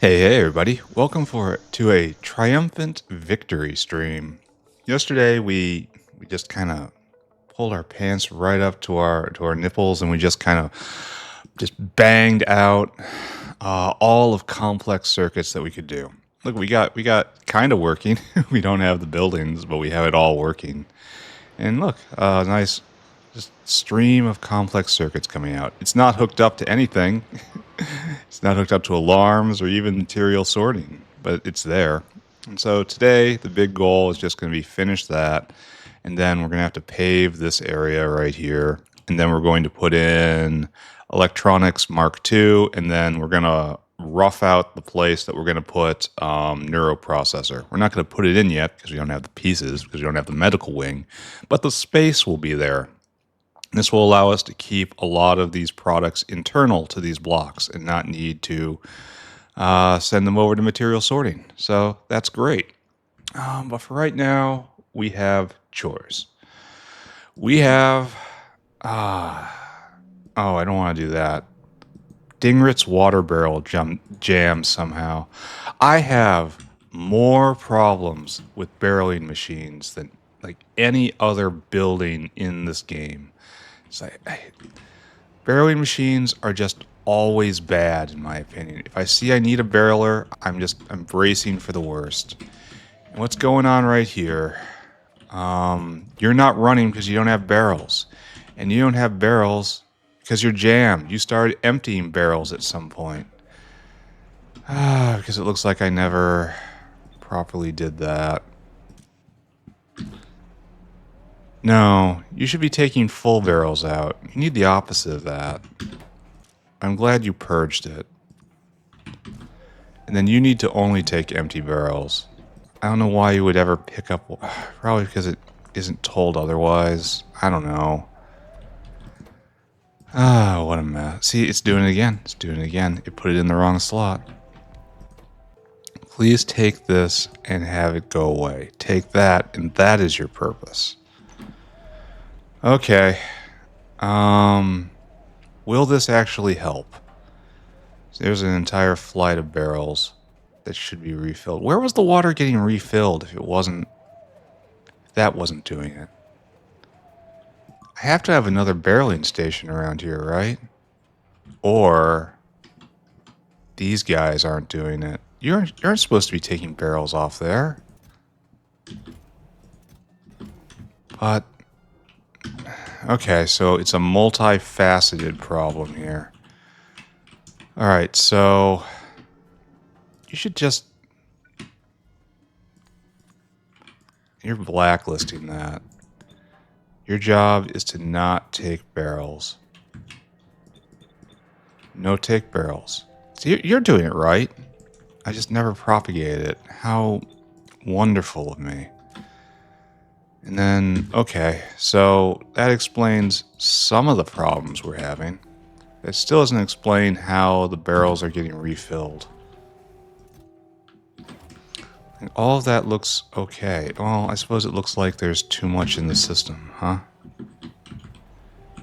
Hey everybody! Welcome to a triumphant victory stream. Yesterday we just kind of pulled our pants right up to our nipples, and we just kind of just banged out all of complex circuits that we could do. Look, we got kind of working. We don't have the buildings, but we have it all working. And look, nice just stream of complex circuits coming out. It's not hooked up to anything. It's not hooked up to alarms or even material sorting, but it's there. And so today, the big goal is just going to be finish that, and then we're going to have to pave this area right here, and then we're going to put in electronics Mk2, and then we're going to rough out the place that we're going to put Neuroprocessor. We're not going to put it in yet because we don't have the pieces, because we don't have the medical wing, but the space will be there. This will allow us to keep a lot of these products internal to these blocks and not need to send them over to material sorting. So that's great. But for right now, we have chores. We have, oh, I don't want to do that. Dingrit's water barrel jam somehow. I have more problems with barreling machines than like any other building in this game. It's like, barreling machines are just always bad, in my opinion. If I see I need a barreler, I'm bracing for the worst. And what's going on right here? You're not running because you don't have barrels, and you don't have barrels because you're jammed. You started emptying barrels at some point. Because it looks like I never properly did that. No, you should be taking full barrels out. You need the opposite of that. I'm glad you purged it. And then you need to only take empty barrels. I don't know why you would ever pick up... Probably because it isn't told otherwise. I don't know. What a mess. See, it's doing it again. It's doing it again. It put it in the wrong slot. Please take this and have it go away. Take that, and that is your purpose. Okay. Will this actually help? So there's an entire flight of barrels that should be refilled. Where was the water getting refilled if that wasn't doing it? I have to have another barreling station around here, right? Or these guys aren't doing it. You aren't supposed to be taking barrels off there. But okay, so it's a multifaceted problem here. Alright, so you should just... You're blacklisting that. Your job is to not take barrels. No take barrels. See, you're doing it right. I just never propagated it. How wonderful of me. And then, okay, so that explains some of the problems we're having. It still doesn't explain how the barrels are getting refilled. And all of that looks okay. Well, I suppose it looks like there's too much in the system, huh?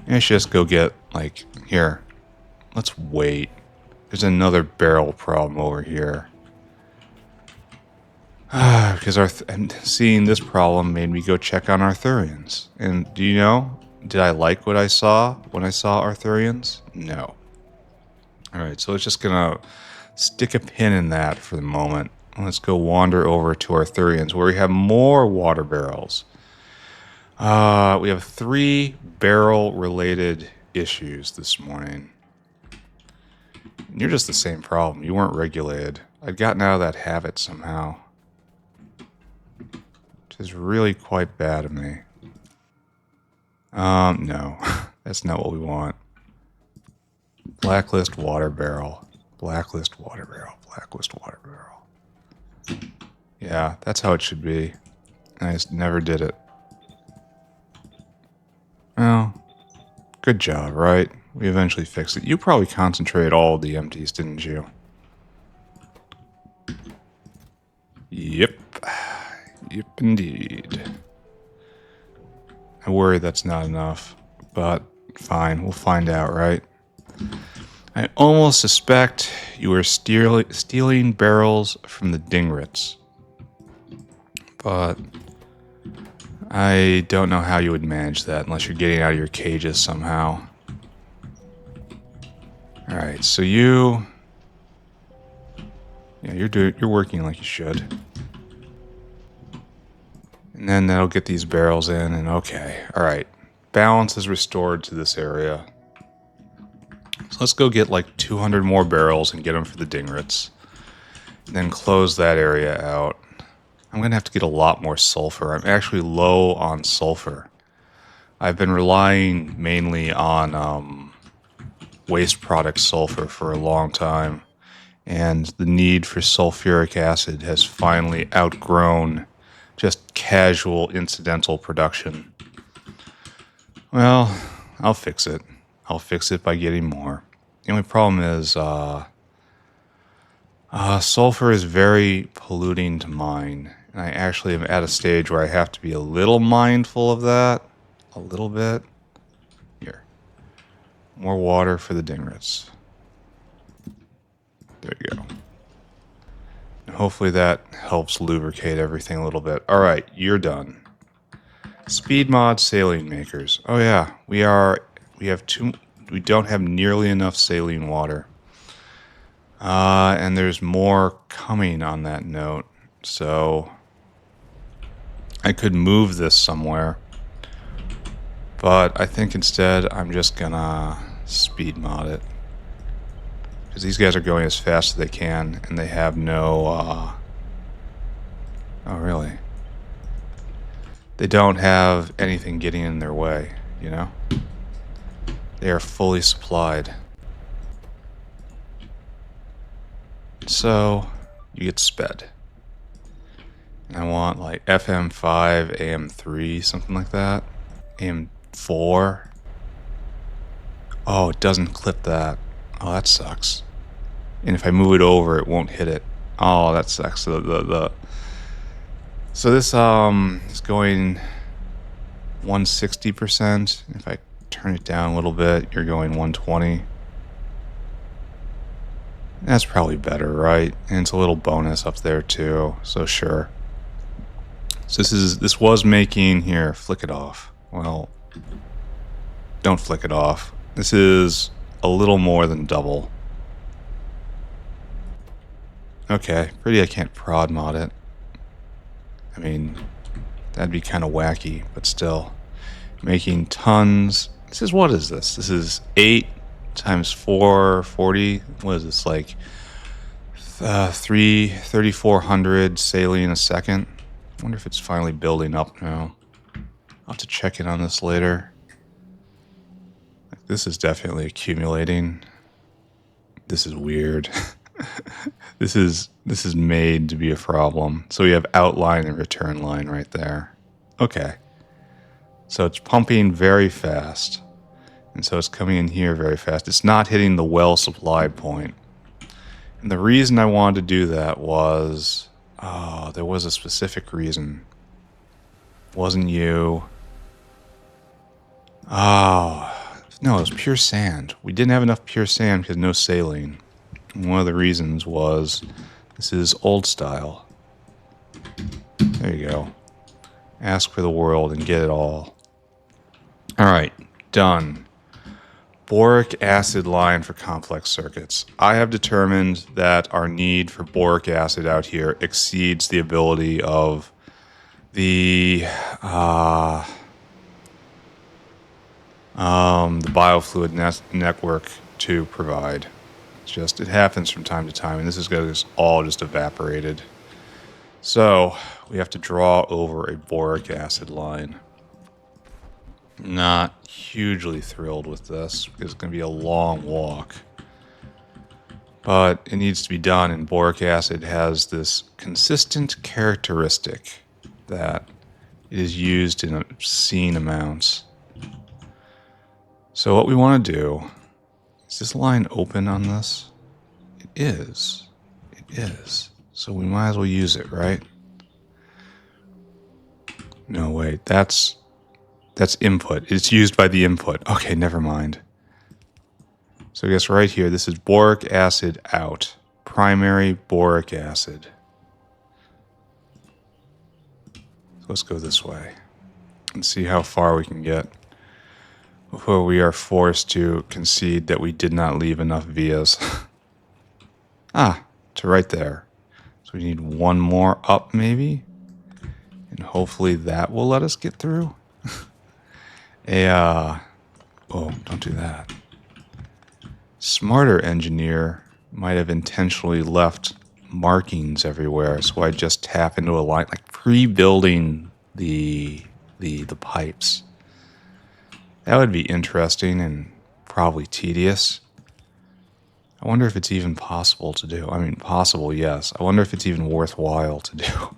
Maybe I should just go get, like, here. Let's wait. There's another barrel problem over here. Because and seeing this problem made me go check on Arthurians. And do you know? Did I like what I saw when I saw Arthurians? No. Alright, so it's just gonna stick a pin in that for the moment. Let's go wander over to Arthurians, where we have more water barrels. We have 3 barrel-related issues this morning. You're just the same problem. You weren't regulated. I'd gotten out of that habit somehow. Which is really quite bad of me. No. That's not what we want. Blacklist water barrel. Blacklist water barrel. Blacklist water barrel. Yeah, that's how it should be. I just never did it. Well, good job, right? We eventually fixed it. You probably concentrated all the empties, didn't you? Yep. Yep, indeed. I worry that's not enough, but fine, we'll find out, right? I almost suspect you were stealing barrels from the Dingrits. But I don't know how you would manage that unless you're getting out of your cages somehow. Alright, so you... Yeah, you're working like you should. And then that'll get these barrels in, and okay. Alright. Balance is restored to this area. So let's go get like 200 more barrels and get them for the Dingrits. And then close that area out. I'm going to have to get a lot more sulfur. I'm actually low on sulfur. I've been relying mainly on waste product sulfur for a long time. And the need for sulfuric acid has finally outgrown just casual incidental production. Well, I'll fix it. I'll fix it by getting more. The only problem is sulfur is very polluting to mine. And I actually am at a stage where I have to be a little mindful of that. A little bit. Here. More water for the Dingrits. There you go. And hopefully that helps lubricate everything a little bit. Alright, you're done. Speed mod saline makers. Oh yeah, we don't have nearly enough saline water. And there's more coming on that note. So I could move this somewhere. But I think instead I'm just gonna speed mod it. Because these guys are going as fast as they can, and they have no, Oh, really? They don't have anything getting in their way, you know? They are fully supplied. So, you get sped. And I want, like, FM5, AM3, something like that. AM4. Oh, it doesn't clip that. Oh, that sucks. And if I move it over, it won't hit it. Oh, that sucks. So this is going 160%. If I turn it down a little bit, you're going 120. That's probably better, right? And it's a little bonus up there too. So sure. So this was making here. Flick it off. Well, don't flick it off. This is a little more than double. Okay, pretty I can't prod mod it. I mean, that'd be kind of wacky, but still. Making tons. What is this? This is 8 times 4, 40. What is this, like 3,400 saline a second? I wonder if it's finally building up now. I'll have to check in on this later. This is definitely accumulating. This is weird. This is made to be a problem. So we have outline and return line right there. Okay. So it's pumping very fast. And so it's coming in here very fast. It's not hitting the well supply point. And the reason I wanted to do that was... Oh, there was a specific reason. Wasn't you. Oh... No, it was pure sand. We didn't have enough pure sand because no saline. And one of the reasons was this is old style. There you go. Ask for the world and get it all. Alright, done. Boric acid line for complex circuits. I have determined that our need for boric acid out here exceeds the ability of the biofluid network to provide. It happens from time to time, and this is going to all just evaporated. So we have to draw over a boric acid line. Not hugely thrilled with this because it's going to be a long walk. But it needs to be done, and boric acid has this consistent characteristic that it is used in obscene amounts. So what we want to do, is this line open on this? It is. It is. So we might as well use it, right? No, wait, that's input. It's used by the input. Okay, never mind. So I guess right here, this is boric acid out. Primary boric acid. So let's go this way and see how far we can get before we are forced to concede that we did not leave enough vias. To right there. So we need one more up maybe. And hopefully that will let us get through. Oh, don't do that. Smarter engineer might have intentionally left markings everywhere, so I just tap into a line, like pre-building the pipes. That would be interesting and probably tedious. I wonder if it's even possible to do. I mean, possible, yes. I wonder if it's even worthwhile to do.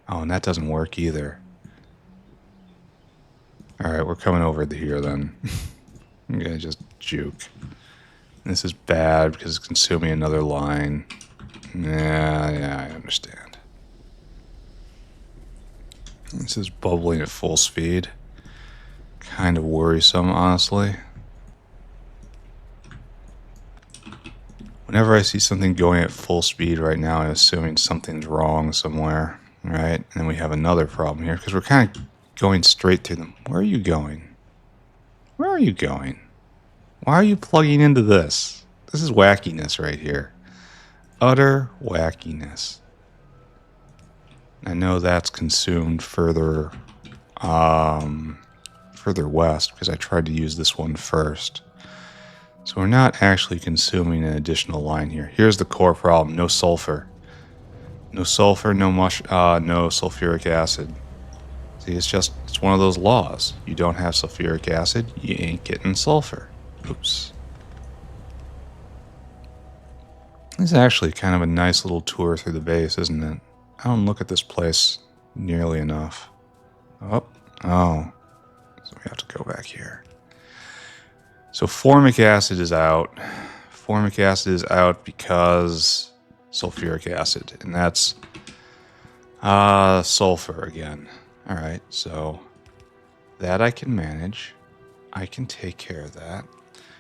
Oh, and that doesn't work either. Alright, we're coming over to here then. I'm gonna just juke. This is bad because it's consuming another line. Yeah, I understand. This is bubbling at full speed. Kind of worrisome, honestly. Whenever I see something going at full speed right now, I'm assuming something's wrong somewhere, right? And then we have another problem here because we're kind of going straight through them. Where are you going? Where are you going? Why are you plugging into this? This is wackiness right here. Utter wackiness. I know that's consumed further west because I tried to use this one first. So we're not actually consuming an additional line here. Here's the core problem. No sulfur. No sulfur, no sulfuric acid. See, it's one of those laws. You don't have sulfuric acid, you ain't getting sulfur. Oops. This is actually kind of a nice little tour through the base, isn't it? I don't look at this place nearly enough. Oh. So we have to go back here. So formic acid is out. Formic acid is out because sulfuric acid. And that's sulfur again. Alright, so that I can manage. I can take care of that.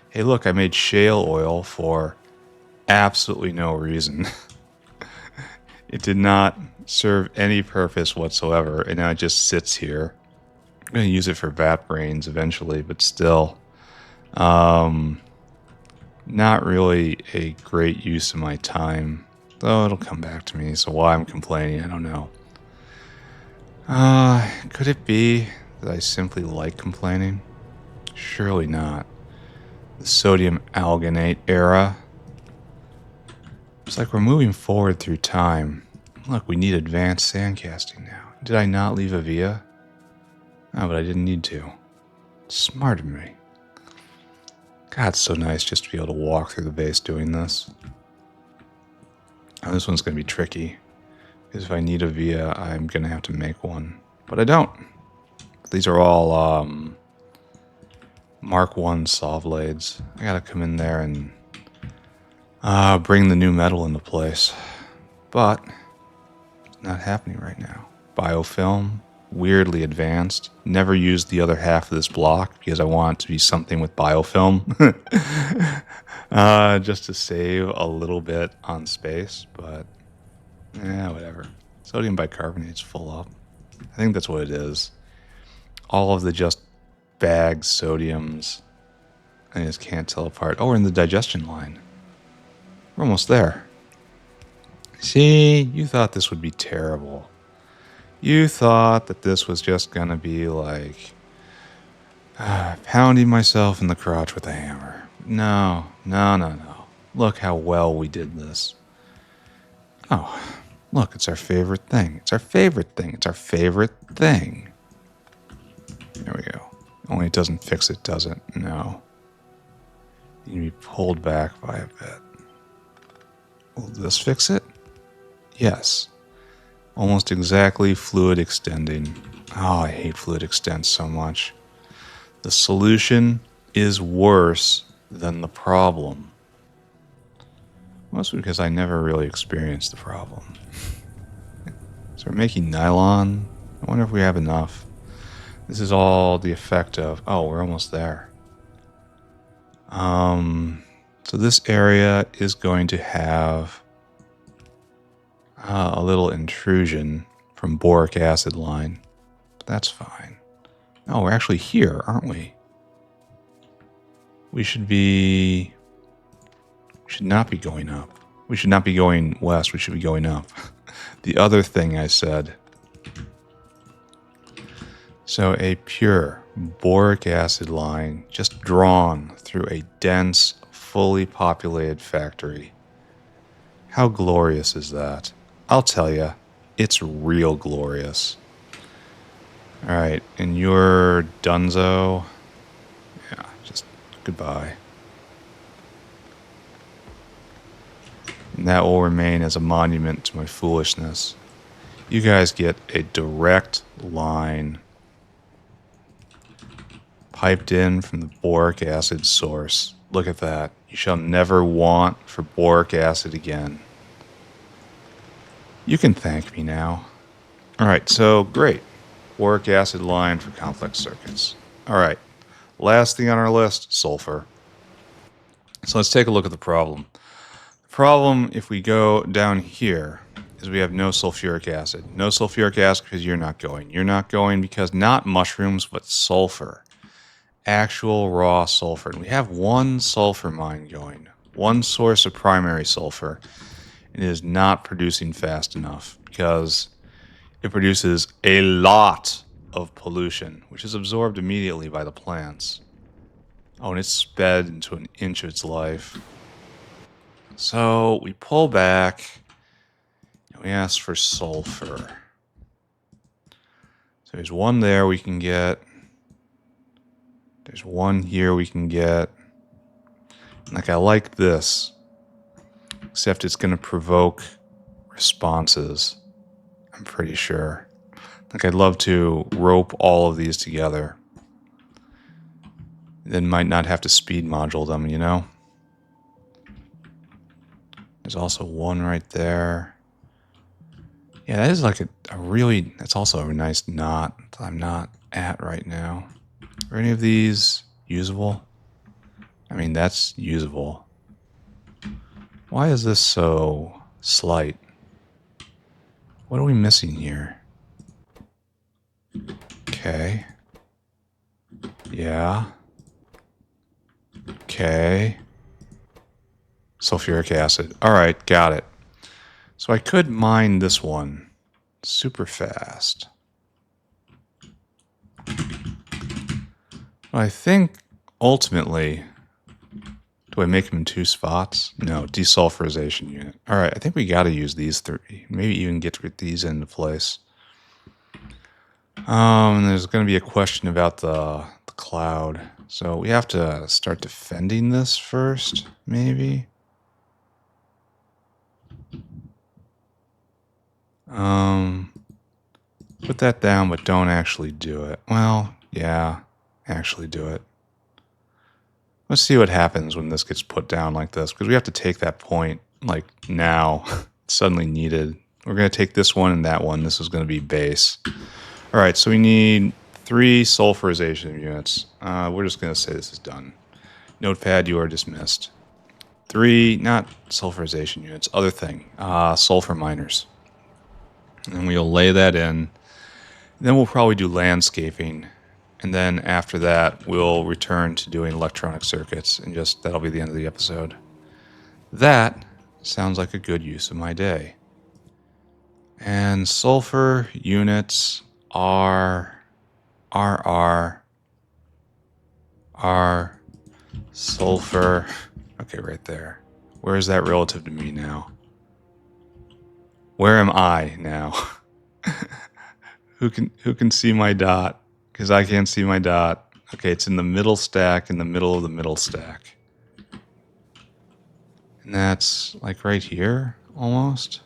Hey, look, I made shale oil for absolutely no reason. It did not serve any purpose whatsoever, and now it just sits here. I'm going to use it for vat brains eventually, but still. Not really a great use of my time. Though it'll come back to me, so why I'm complaining, I don't know. Could it be that I simply like complaining? Surely not. The sodium alginate era. It's like we're moving forward through time. Look, we need advanced sandcasting now. Did I not leave a via? No, but I didn't need to. Smart of me. God, it's so nice just to be able to walk through the base doing this. Oh, this one's going to be tricky. Because if I need a via, I'm going to have to make one. But I don't. These are all Mark 1 saw blades. I got to come in there and bring the new metal into place. But it's not happening right now. Biofilm, weirdly advanced. Never used the other half of this block because I want it to be something with biofilm. Just to save a little bit on space, but whatever. Sodium bicarbonate's full up. I think that's what it is. All of the just bagged sodiums, I just can't tell apart. Oh, we're in the digestion line. We're almost there. See, you thought this would be terrible. You thought that this was just gonna be like pounding myself in the crotch with a hammer. No. Look how well we did this. Oh, look, it's our favorite thing. It's our favorite thing. It's our favorite thing. There we go. Only it doesn't fix it, does it? No. You need to be pulled back by a bit. Will this fix it? Yes. Almost exactly fluid extending. Oh, I hate fluid extents so much. The solution is worse than the problem. Mostly because I never really experienced the problem. So we're making nylon. I wonder if we have enough. This is all the effect of... Oh, we're almost there. So this area is going to have a little intrusion from boric acid line. But that's fine. No, we're actually here, aren't we? We should not be going up. We should not be going west. We should be going up. The other thing I said. So a pure boric acid line just drawn through a dense, fully populated factory. How glorious is that? I'll tell you, it's real glorious. All right, and your Dunzo, yeah, just goodbye. And that will remain as a monument to my foolishness. You guys get a direct line piped in from the boric acid source. Look at that. You shall never want for boric acid again. You can thank me now. All right, so great. Boric acid line for complex circuits. All right, last thing on our list, sulfur. So let's take a look at the problem. The problem, if we go down here, is we have no sulfuric acid. No sulfuric acid because you're not going. You're not going because not mushrooms, but sulfur. Actual raw sulfur. And we have one sulfur mine going. One source of primary sulfur. It is not producing fast enough because it produces a lot of pollution, which is absorbed immediately by the plants. Oh, and it's sped into an inch of its life. So we pull back and we ask for sulfur. So there's one there we can get. There's one here we can get. Like, I like this. Except it's going to provoke responses, I'm pretty sure. Like, I'd love to rope all of these together. Then might not have to speed module them, you know? There's also one right there. Yeah, that is like a really... That's also a nice knot that I'm not at right now. Are any of these usable? I mean, that's usable. Why is this so slight? What are we missing here? Okay. Yeah. Okay. Sulfuric acid. Alright, got it. So I could mine this one super fast. I think ultimately... Do I make them in 2 spots? No, desulfurization unit. All right, I think we got to use these 3. Maybe even get these into place. There's going to be a question about the cloud. So we have to start defending this first, maybe. Put that down, but don't actually do it. Well, yeah, actually do it. Let's see what happens when this gets put down like this, because we have to take that point, like, now. It's suddenly needed. We're going to take this one and that one. This is going to be base. All right, so we need 3 sulfurization units. We're just going to say this is done. Notepad, you are dismissed. 3, not sulfurization units, other thing, sulfur miners. And we'll lay that in. Then we'll probably do landscaping. And then after that, we'll return to doing electronic circuits, and just that'll be the end of the episode. That sounds like a good use of my day. And sulfur units are sulfur. Okay, right there. Where is that relative to me now? Where am I now? Who can see my dot? Because I can't see my dot. Okay, it's in the middle stack, in the middle of the middle stack. And that's like right here, almost.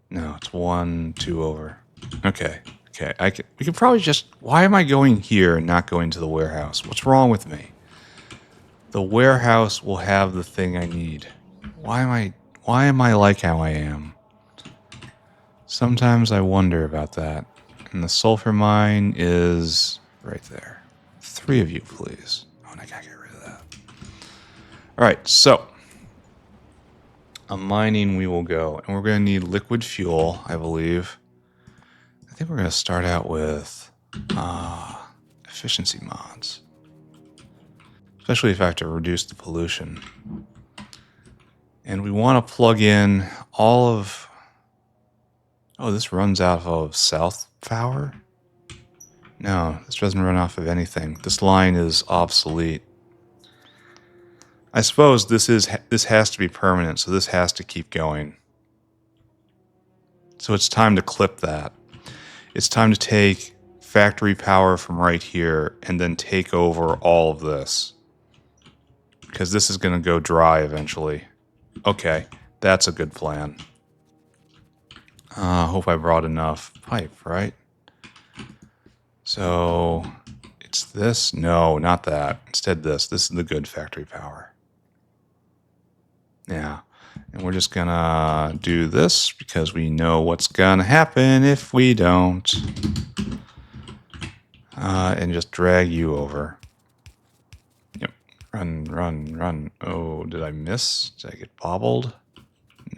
No, it's 1, 2 over. Okay. We could probably just... Why am I going here and not going to the warehouse? What's wrong with me? The warehouse will have the thing I need. Why am I like how I am? Sometimes I wonder about that. And the sulfur mine is right there. 3 of you, please. Oh, and I gotta get rid of that. All right, so a mining we will go, and we're going to need liquid fuel, I believe. I think we're going to start out with efficiency mods, especially if I have to reduce the pollution. And we want to plug in all of... Oh, this runs off of south power? No, this doesn't run off of anything. This line is obsolete. I suppose this has to be permanent, so this has to keep going. So it's time to clip that. It's time to take factory power from right here and then take over all of this. Because this is going to go dry eventually. Okay, that's a good plan. Hope I brought enough pipe, right? So, it's this? No, not that. Instead this. This is the good factory power. Yeah. And we're just gonna do this because we know what's gonna happen if we don't. And just drag you over. Yep. Run, run, run. Oh, did I miss? Did I get bobbled?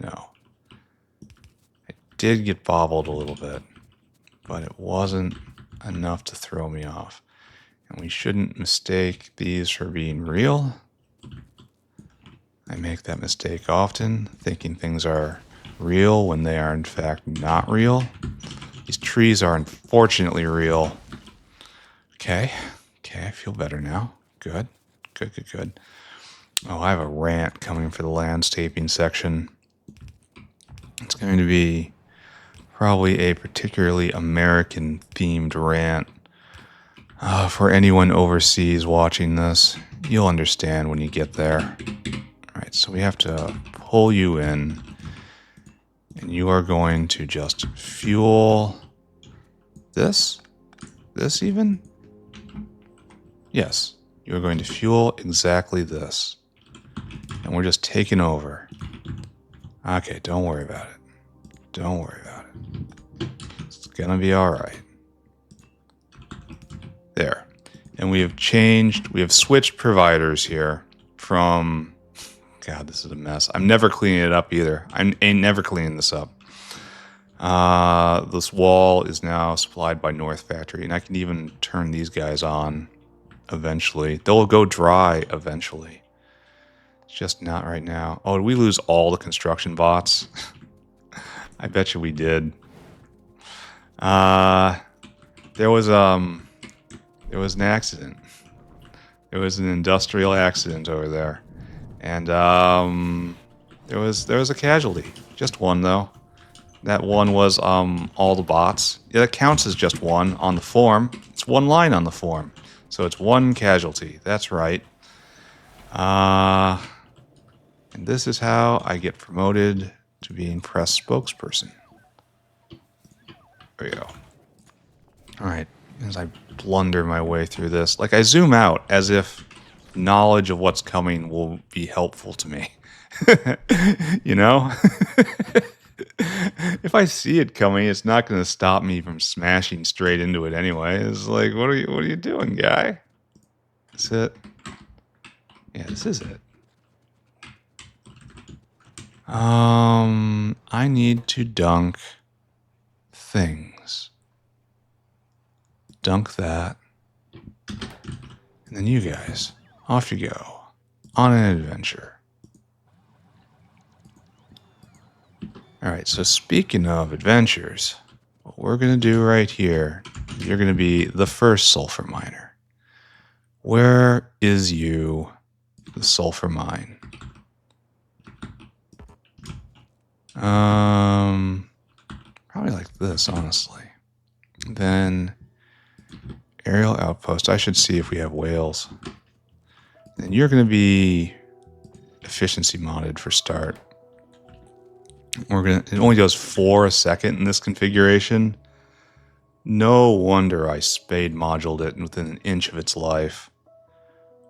No. I did get bobbled a little bit, but it wasn't enough to throw me off. And we shouldn't mistake these for being real. I make that mistake often, thinking things are real when they are in fact not real. These trees are unfortunately real. Okay, I feel better now. Good. Oh, I have a rant coming for the landscaping section. It's going to be probably a particularly American-themed rant. For anyone overseas watching this, you'll understand when you get there. Alright, so we have to pull you in, and you are going to just fuel this? This even? Yes, you're going to fuel exactly this. And we're just taking over. Okay, don't worry about it. Don't worry about it. It's gonna be alright. There. And we have switched providers here from... God, this is a mess. I'm never cleaning it up either. I ain't never cleaning this up. This wall is now supplied by North Factory, and I can even turn these guys on eventually. They'll go dry eventually. It's just not right now. Oh, did we lose all the construction bots? I bet you we did. There was an accident. There was an industrial accident over there. And there was a casualty. Just one though. That one was all the bots. Yeah, that counts as just one on the form. It's one line on the form. So it's one casualty. That's right. And this is how I get promoted to being press spokesperson. There we go. Alright. As I blunder my way through this, like I zoom out as if knowledge of what's coming will be helpful to me. You know? If I see it coming, it's not going to stop me from smashing straight into it anyway. It's like, what are you doing, guy? Is it? Yeah, this is it. I need to dunk things. Dunk that. And then you guys, off you go. On an adventure. Alright, so speaking of adventures, what we're going to do right here, you're going to be the first sulfur miner. Where is you, the sulfur mine? Probably like this, honestly. Then aerial outpost. I should see if we have whales. And you're going to be efficiency modded for start. It only does 4 a second in this configuration. No wonder I spade moduled it within an inch of its life.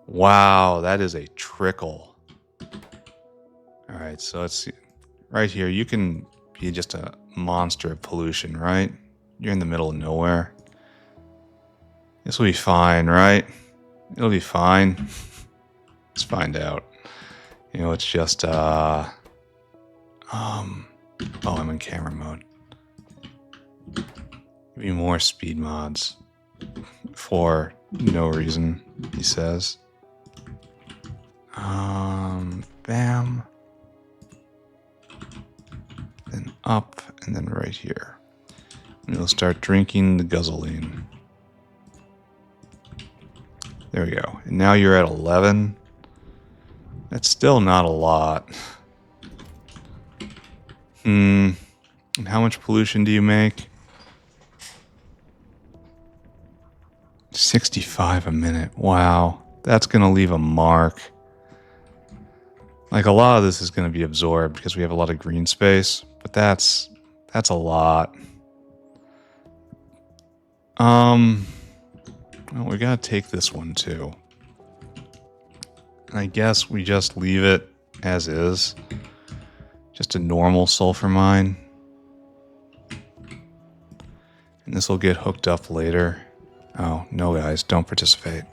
Wow, that is a trickle. Alright, so let's see. Right here, you can be just a monster of pollution, right? You're in the middle of nowhere. This will be fine, right? It'll be fine. Let's find out. You know, it's just, oh, I'm in camera mode. Give me more speed mods. For no reason, he says. Bam. Then up, and then right here. And you'll start drinking the guzzling. There we go. And now you're at 11. That's still not a lot. And how much pollution do you make? 65 a minute. Wow. That's going to leave a mark. Like, a lot of this is going to be absorbed because we have a lot of green space, but that's a lot. Well, we got to take this one too. And I guess we just leave it as is. Just a normal sulfur mine. And this will get hooked up later. Oh, no guys, don't participate.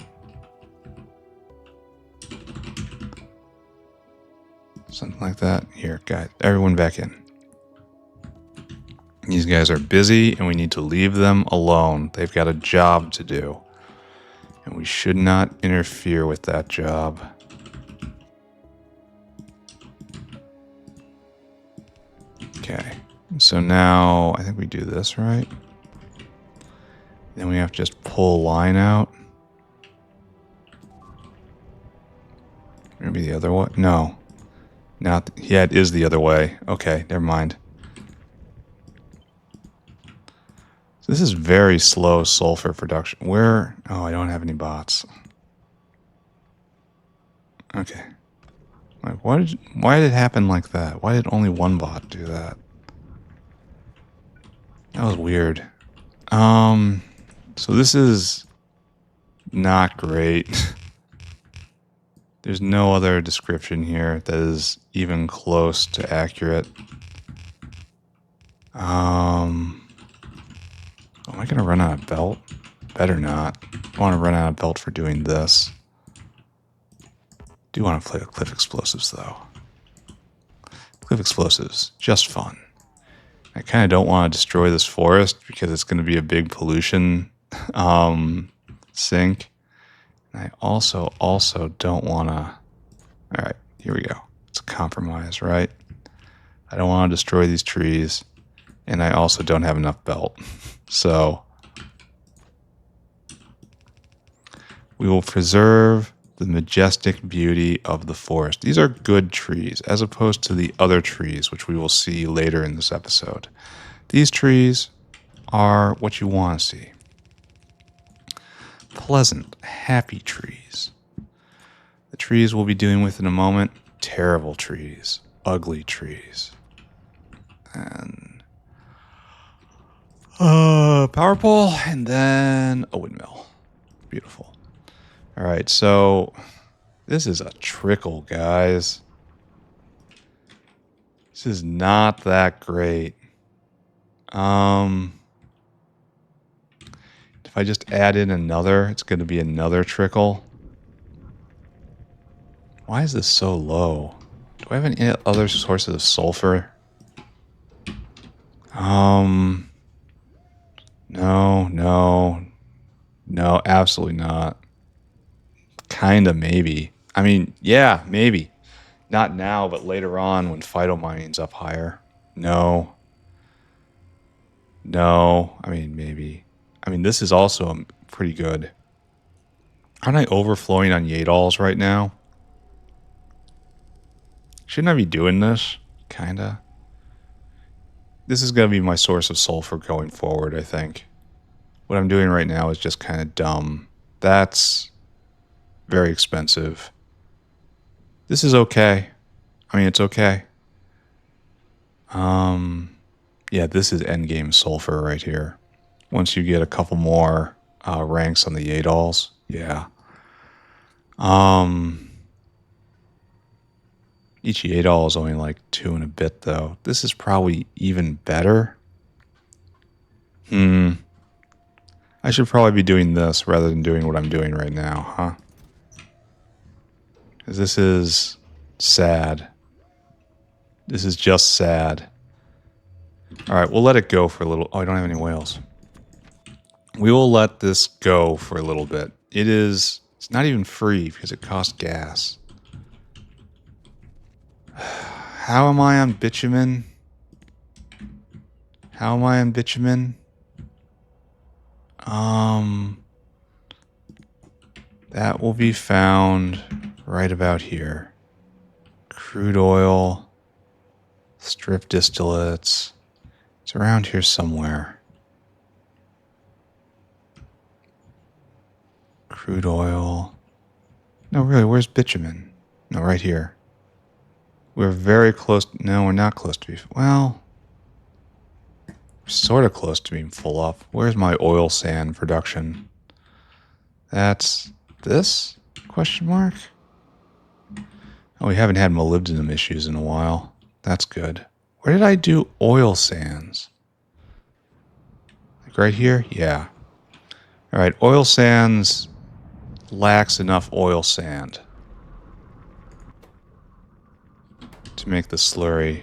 Something like that. Here, guys, everyone back in. These guys are busy and we need to leave them alone. They've got a job to do. And we should not interfere with that job. Okay, so now I think we do this, right? Then we have to just pull a line out. Maybe the other way? No. Yeah, it is the other way. Okay, never mind. So this is very slow sulfur production. Where? Oh, I don't have any bots. Okay. Like, why did it happen like that? Why did only one bot do that? That was weird. So this is not great. There's no other description here that is even close to accurate. Am I going to run out of belt? Better not. I want to run out of belt for doing this. Do want to play with cliff explosives, though. Cliff explosives, just fun. I kind of don't want to destroy this forest because it's going to be a big pollution sink. And I also don't want to... All right, here we go. It's a compromise, right? I don't want to destroy these trees. And I also don't have enough belt. So we will preserve the majestic beauty of the forest. These are good trees, as opposed to the other trees, which we will see later in this episode. These trees are what you want to see. Pleasant, happy trees. The trees we'll be dealing with in a moment, terrible trees, ugly trees. And power pole, and then a windmill. Beautiful. All right, so this is a trickle, guys. This is not that great. If I just add in another, it's going to be another trickle. Why is this so low? Do I have any other sources of sulfur? No, absolutely not. Kinda, maybe. I mean, yeah, maybe. Not now, but later on when phytomining's up higher. No. I mean, maybe. I mean, this is also pretty good. Aren't I overflowing on Yadals right now? Shouldn't I be doing this? Kinda. This is going to be my source of sulfur going forward, I think. What I'm doing right now is just kind of dumb. That's very expensive. This is okay. I mean, it's okay. Yeah, this is endgame sulfur right here. Once you get a couple more ranks on the Yadals, yeah. Each Yadal is only like 2 and a bit, though. This is probably even better. I should probably be doing this rather than doing what I'm doing right now, huh? Because this is sad. This is just sad. Alright, we'll let it go for a little... Oh, I don't have any whales. We will let this go for a little bit. It's not even free because it costs gas. How am I on bitumen? How am I on bitumen? That will be found right about here. Crude oil, strip distillates. It's around here somewhere. Crude oil. No, really, where's bitumen? No, right here. We're very close. No, we're not close to being... Well, we're sort of close to being full up. Where's my oil sand production? That's this? Question mark? Oh, we haven't had molybdenum issues in a while. That's good. Where did I do oil sands? Like right here? Yeah. Alright, oil sands lacks enough oil sand to make the slurry.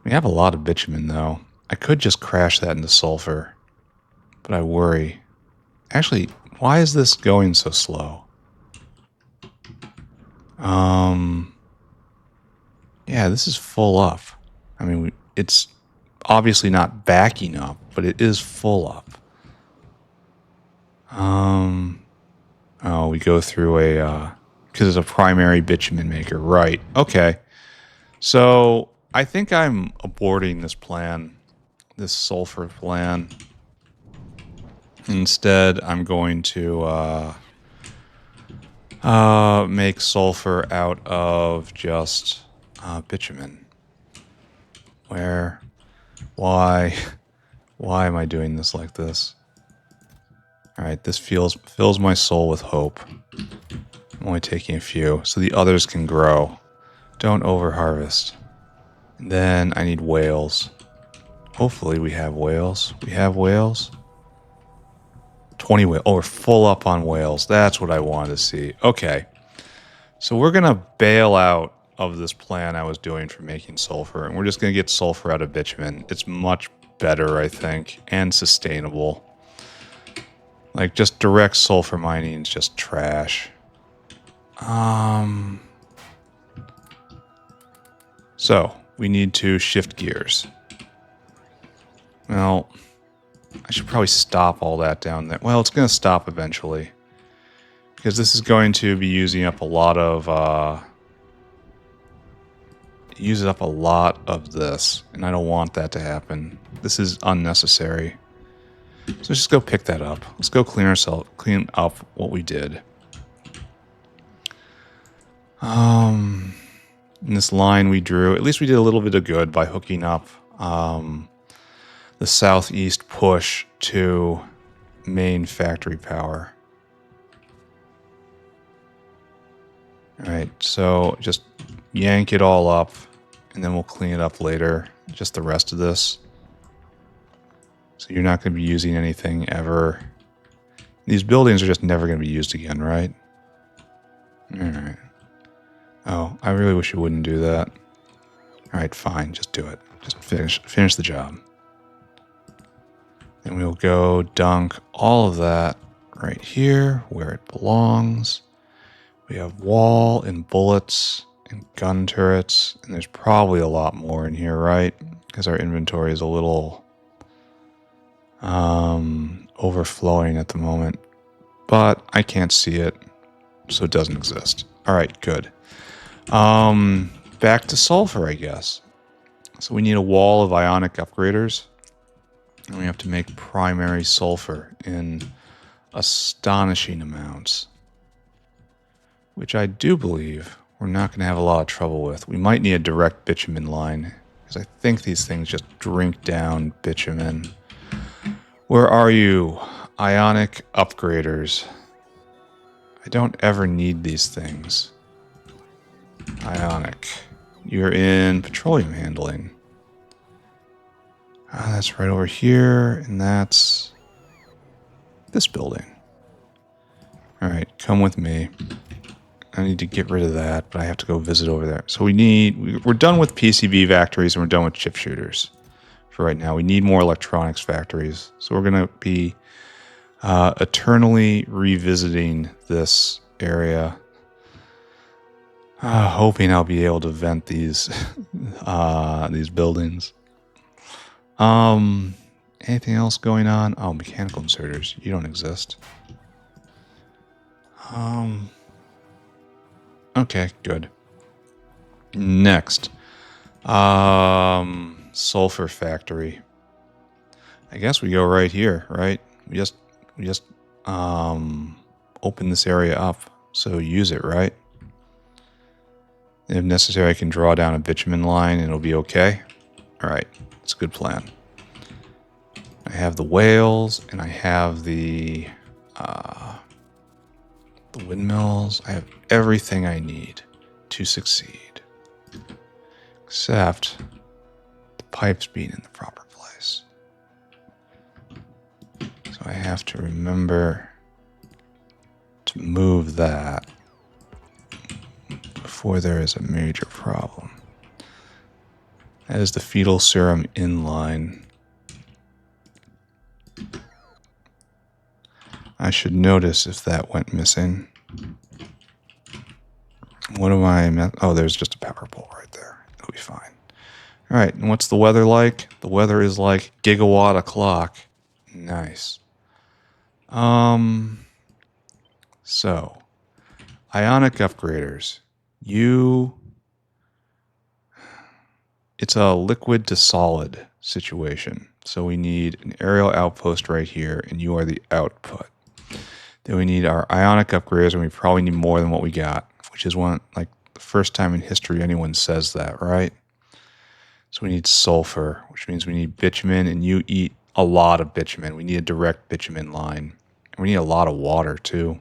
We have a lot of bitumen, though. I could just crash that into sulfur, but I worry. Actually, why is this going so slow? Yeah, this is full up. I mean, it's obviously not backing up, but it is full up. Oh, we go through because it's a primary bitumen maker. Right. Okay. So I think I'm aborting this plan, this sulfur plan. Instead, I'm going to make sulfur out of just bitumen. Why am I doing this like this? Alright, this fills my soul with hope. I'm only taking a few, so the others can grow. Don't overharvest. And then I need whales. Hopefully we have whales. We have whales. 20 whales. Oh, we're full up on whales. That's what I wanted to see. Okay. So we're going to bail out of this plan I was doing for making sulfur, and we're just going to get sulfur out of bitumen. It's much better, I think, and sustainable. Like, just direct sulfur mining is just trash. So, we need to shift gears. Well, I should probably stop all that down there. Well, it's going to stop eventually. Because this is going to be using up a lot of... uses up a lot of this. And I don't want that to happen. This is unnecessary. So let's just go pick that up. Let's go clean up what we did. In this line we drew, at least we did a little bit of good by hooking up the southeast push to main factory power. Alright, so just yank it all up, and then we'll clean it up later. Just the rest of this. So you're not going to be using anything ever. These buildings are just never going to be used again, right? Alright. Oh, I really wish you wouldn't do that. Alright, fine. Just do it. Just finish the job. Then we'll go dunk all of that right here where it belongs. We have wall and bullets and gun turrets. And there's probably a lot more in here, right? Because our inventory is a little... overflowing at the moment, but I can't see it, so it doesn't exist. All right, good. Back to sulfur, I guess. So we need a wall of ionic upgraders, and we have to make primary sulfur in astonishing amounts, which I do believe we're not going to have a lot of trouble with. We might need a direct bitumen line, because I think these things just drink down bitumen. Where are you? Ionic upgraders. I don't ever need these things. Ionic. You're in petroleum handling. That's right over here, and that's this building. Alright, come with me. I need to get rid of that, but I have to go visit over there. So we're done with PCB factories and we're done with chip shooters for right now. We need more electronics factories. So we're going to be eternally revisiting this area. Hoping I'll be able to vent these buildings. Anything else going on? Oh, mechanical inserters. You don't exist. Okay, good. Next. Sulfur factory. I guess we go right here, right? We just open this area up. So use it, right? If necessary, I can draw down a bitumen line and it'll be okay. All right, it's a good plan. I have the whales and I have the windmills. I have everything I need to succeed, except the pipes being in the proper place. So I have to remember to move that before there is a major problem. That is the fetal serum inline. I should notice if that went missing. What am I... Oh, there's just a pepper pole right there. It'll be fine. All right, and what's the weather like? The weather is like gigawatt o'clock. Nice. So, ionic upgraders. It's a liquid to solid situation. So we need an aerial outpost right here, and you are the output. Then we need our ionic upgraders, and we probably need more than what we got, which is the first time in history anyone says that, right? So we need sulfur, which means we need bitumen, and you eat a lot of bitumen. We need a direct bitumen line. And we need a lot of water, too.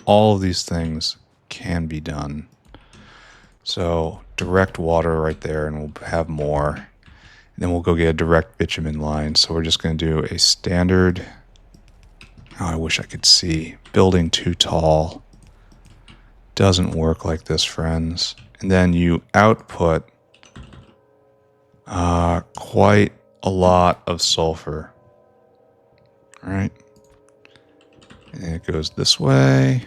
All of these things can be done. So direct water right there, and we'll have more. And then we'll go get a direct bitumen line. So we're just going to do a standard... Oh, I wish I could see. Building too tall. Doesn't work like this, friends. And then you output quite a lot of sulfur. All right. And it goes this way.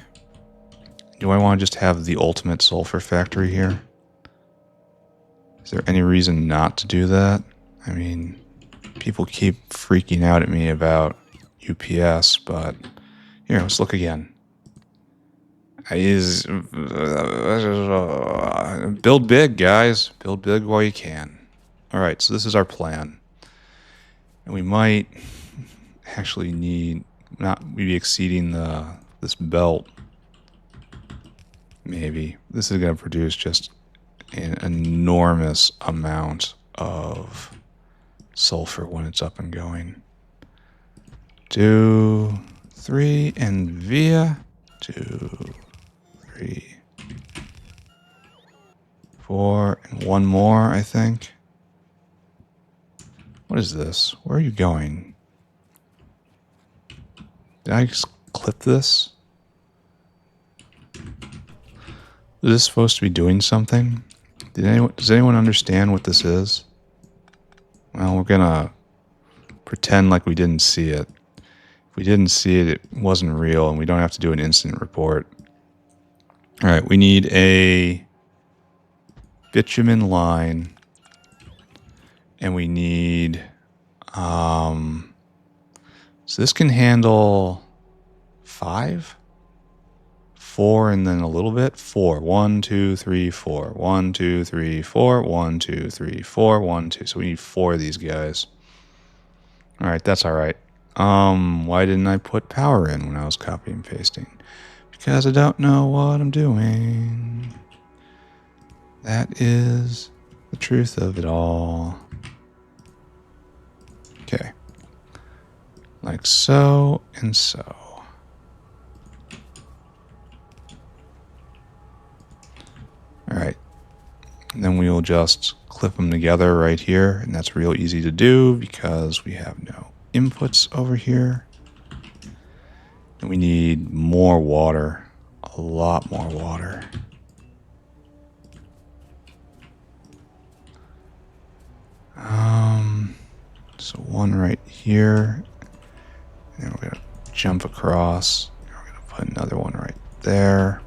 Do I want to just have the ultimate sulfur factory here? Is there any reason not to do that? I mean, people keep freaking out at me about UPS, but here, let's look again. Build big, guys. Build big while you can. All right, so this is our plan. And we might actually not be exceeding this belt. Maybe. This is going to produce just an enormous amount of sulfur when it's up and going. 2, 3, and via. 2, 3, 4, and one more, I think. What is this? Where are you going? Did I just clip this? Is this supposed to be doing something? Does anyone understand what this is? Well, we're gonna pretend like we didn't see it. If we didn't see it, it wasn't real, and we don't have to do an incident report. All right, we need a bitumen line, and we need... so this can handle 5? 4 and then a little bit. 4. 1, 2, 3, 4. 1, 2, 3, 4. 1, 2, 3, 4. 1, 2. So we need 4 of these guys. All right, that's all right. Why didn't I put power in when I was copying and pasting? Because I don't know what I'm doing. That is the truth of it all. Okay. Like so and so. All right, and then we will just clip them together right here, and that's real easy to do because we have no inputs over here. And we need more water. A lot more water. So one right here. And then we're going to jump across. And we're going to put another one right there.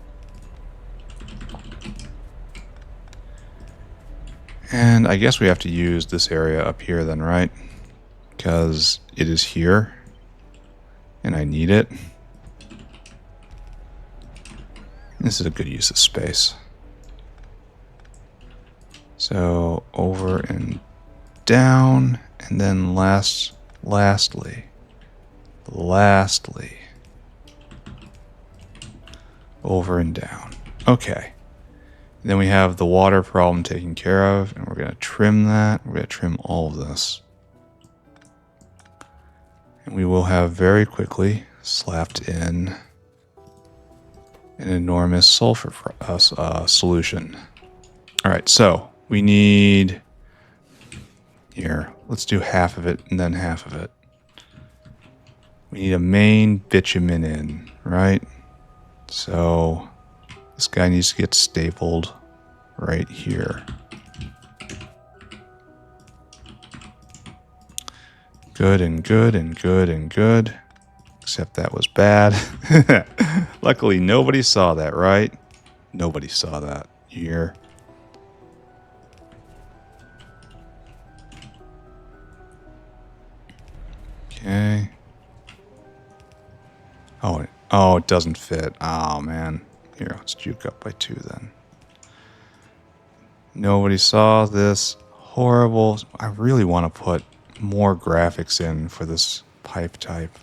And I guess we have to use this area up here then, right? Because it is here. And I need it. This is a good use of space. So over and down, and then lastly, over and down. Okay. Then we have the water problem taken care of, and we're going to trim that. We're going to trim all of this. And we will have very quickly slapped in an enormous sulfur solution. All right, so we need here. Let's do half of it and then half of it. We need a main bitumen in, right? So this guy needs to get stapled right here. Good and good and good and good. Except that was bad. Luckily, nobody saw that, right? Nobody saw that here. Okay. Oh, it doesn't fit. Oh, man. Here, let's juke up by 2 then. Nobody saw this horrible... I really want to put more graphics in for this pipe type.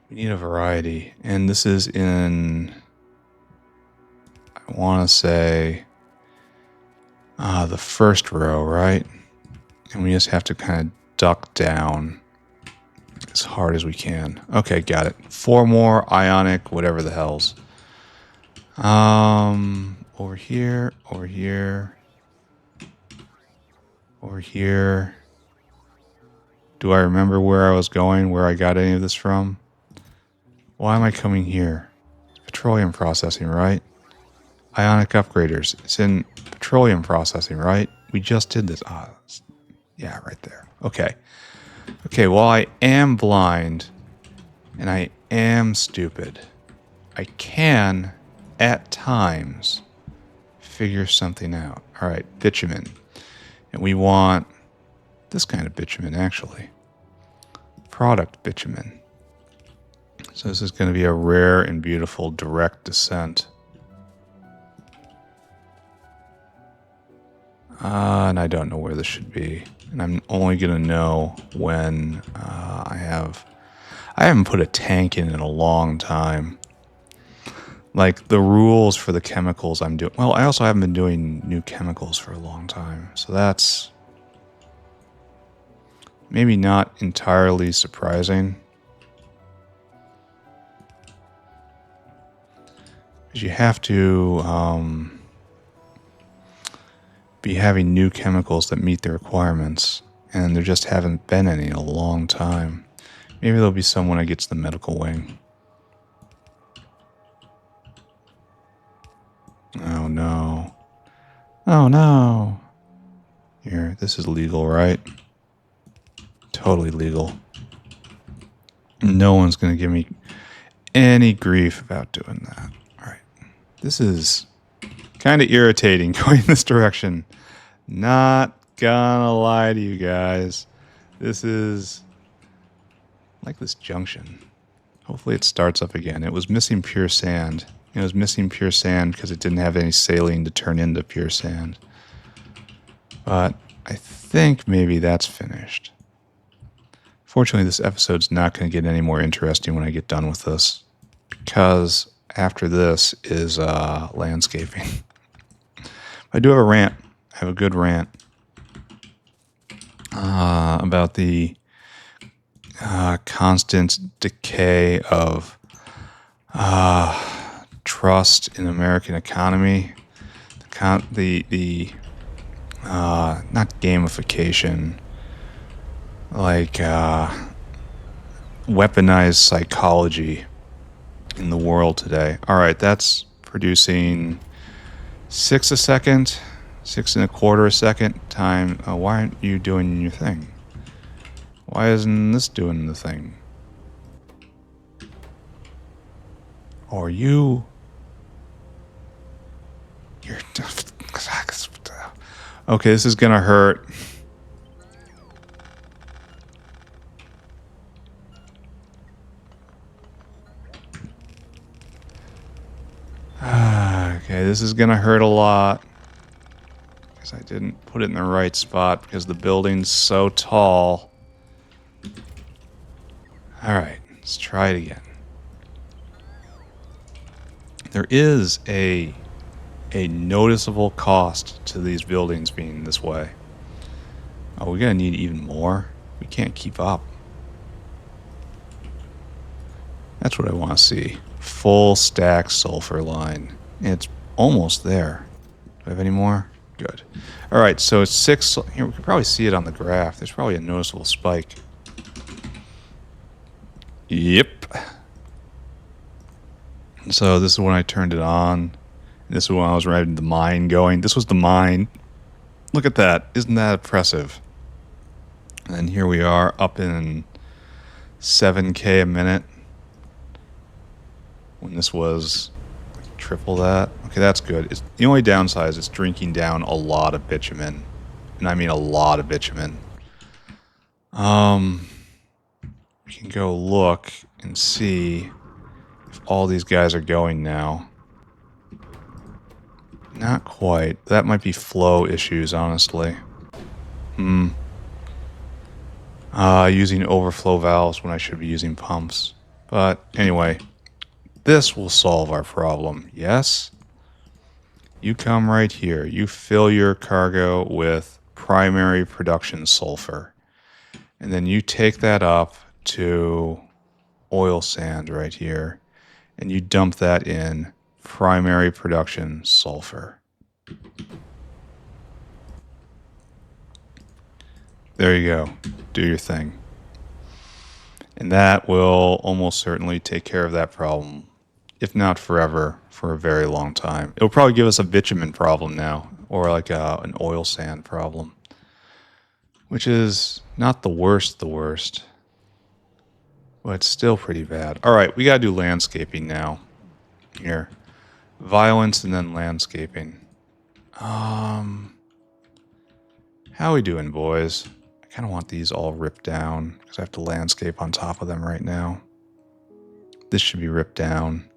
We need a variety. And this is in... I want to say... the first row, right? And we just have to kind of duck down as hard as we can. Okay, got it. 4 more ionic, whatever the hell's. Over here, over here, over here. Do I remember where I was going, where I got any of this from? Why am I coming here? It's petroleum processing, right? Ionic upgraders. It's in petroleum processing, right? We just did this. Yeah, right there. Okay. Okay, well, I am blind and I am stupid. I can, at times, figure something out. All right, bitumen. And we want this kind of bitumen, actually. Product bitumen. So this is going to be a rare and beautiful direct descent. And I don't know where this should be. And I'm only going to know when I haven't put a tank in a long time. Like the rules for the chemicals I'm doing. Well, I also haven't been doing new chemicals for a long time. So that's maybe not entirely surprising. Because you have to be having new chemicals that meet the requirements. And there just haven't been any in a long time. Maybe there'll be some when I get to the medical wing. Oh no. Oh no. Here, this is legal, right? Totally legal. No one's going to give me any grief about doing that. All right. This is kind of irritating going this direction. Not gonna lie to you guys. This is like this junction. Hopefully it starts up again. It was missing pure sand. It was missing pure sand because it didn't have any saline to turn into pure sand. But I think maybe that's finished. Fortunately, this episode's not going to get any more interesting when I get done with this. Because after this is landscaping. I do have a rant. I have a good rant about the constant decay of trust in the American economy. The not gamification, like weaponized psychology in the world today. All right, that's producing 6 a second, 6 1/4 a second time. Why aren't you doing your thing? Why isn't this doing the thing? Or you're okay, this is gonna hurt. Okay, this is gonna hurt a lot. Because I didn't put it in the right spot because the building's so tall. Alright, let's try it again. There is a noticeable cost to these buildings being this way. Oh, we're gonna need even more. We can't keep up. That's what I want to see. Full stack sulfur line. It's almost there. Do I have any more? Good. Alright, so it's 6. Here, we can probably see it on the graph. There's probably a noticeable spike. Yep. So this is when I turned it on. This is when I was riding the mine going. This was the mine. Look at that. Isn't that impressive? And here we are up in 7K a minute. When this was like triple that. Okay, that's good. It's, the only downside is it's drinking down a lot of bitumen. And I mean a lot of bitumen. We can go look and see if all these guys are going now. Not quite. That might be flow issues, honestly. Using overflow valves when I should be using pumps. But anyway, this will solve our problem. Yes? You come right here. You fill your cargo with primary production sulfur. And then you take that up to oil sand right here. And you dump that in primary production sulfur. There you go. Do your thing. And that will almost certainly take care of that problem. If not forever, for a very long time. It'll probably give us a bitumen problem now. Or like an oil sand problem. Which is not the worst. But it's still pretty bad. Alright, we gotta do landscaping now. Here. Violence and then landscaping. How we doing, boys? I kind of want these all ripped down because I have to landscape on top of them right now. This should be ripped down.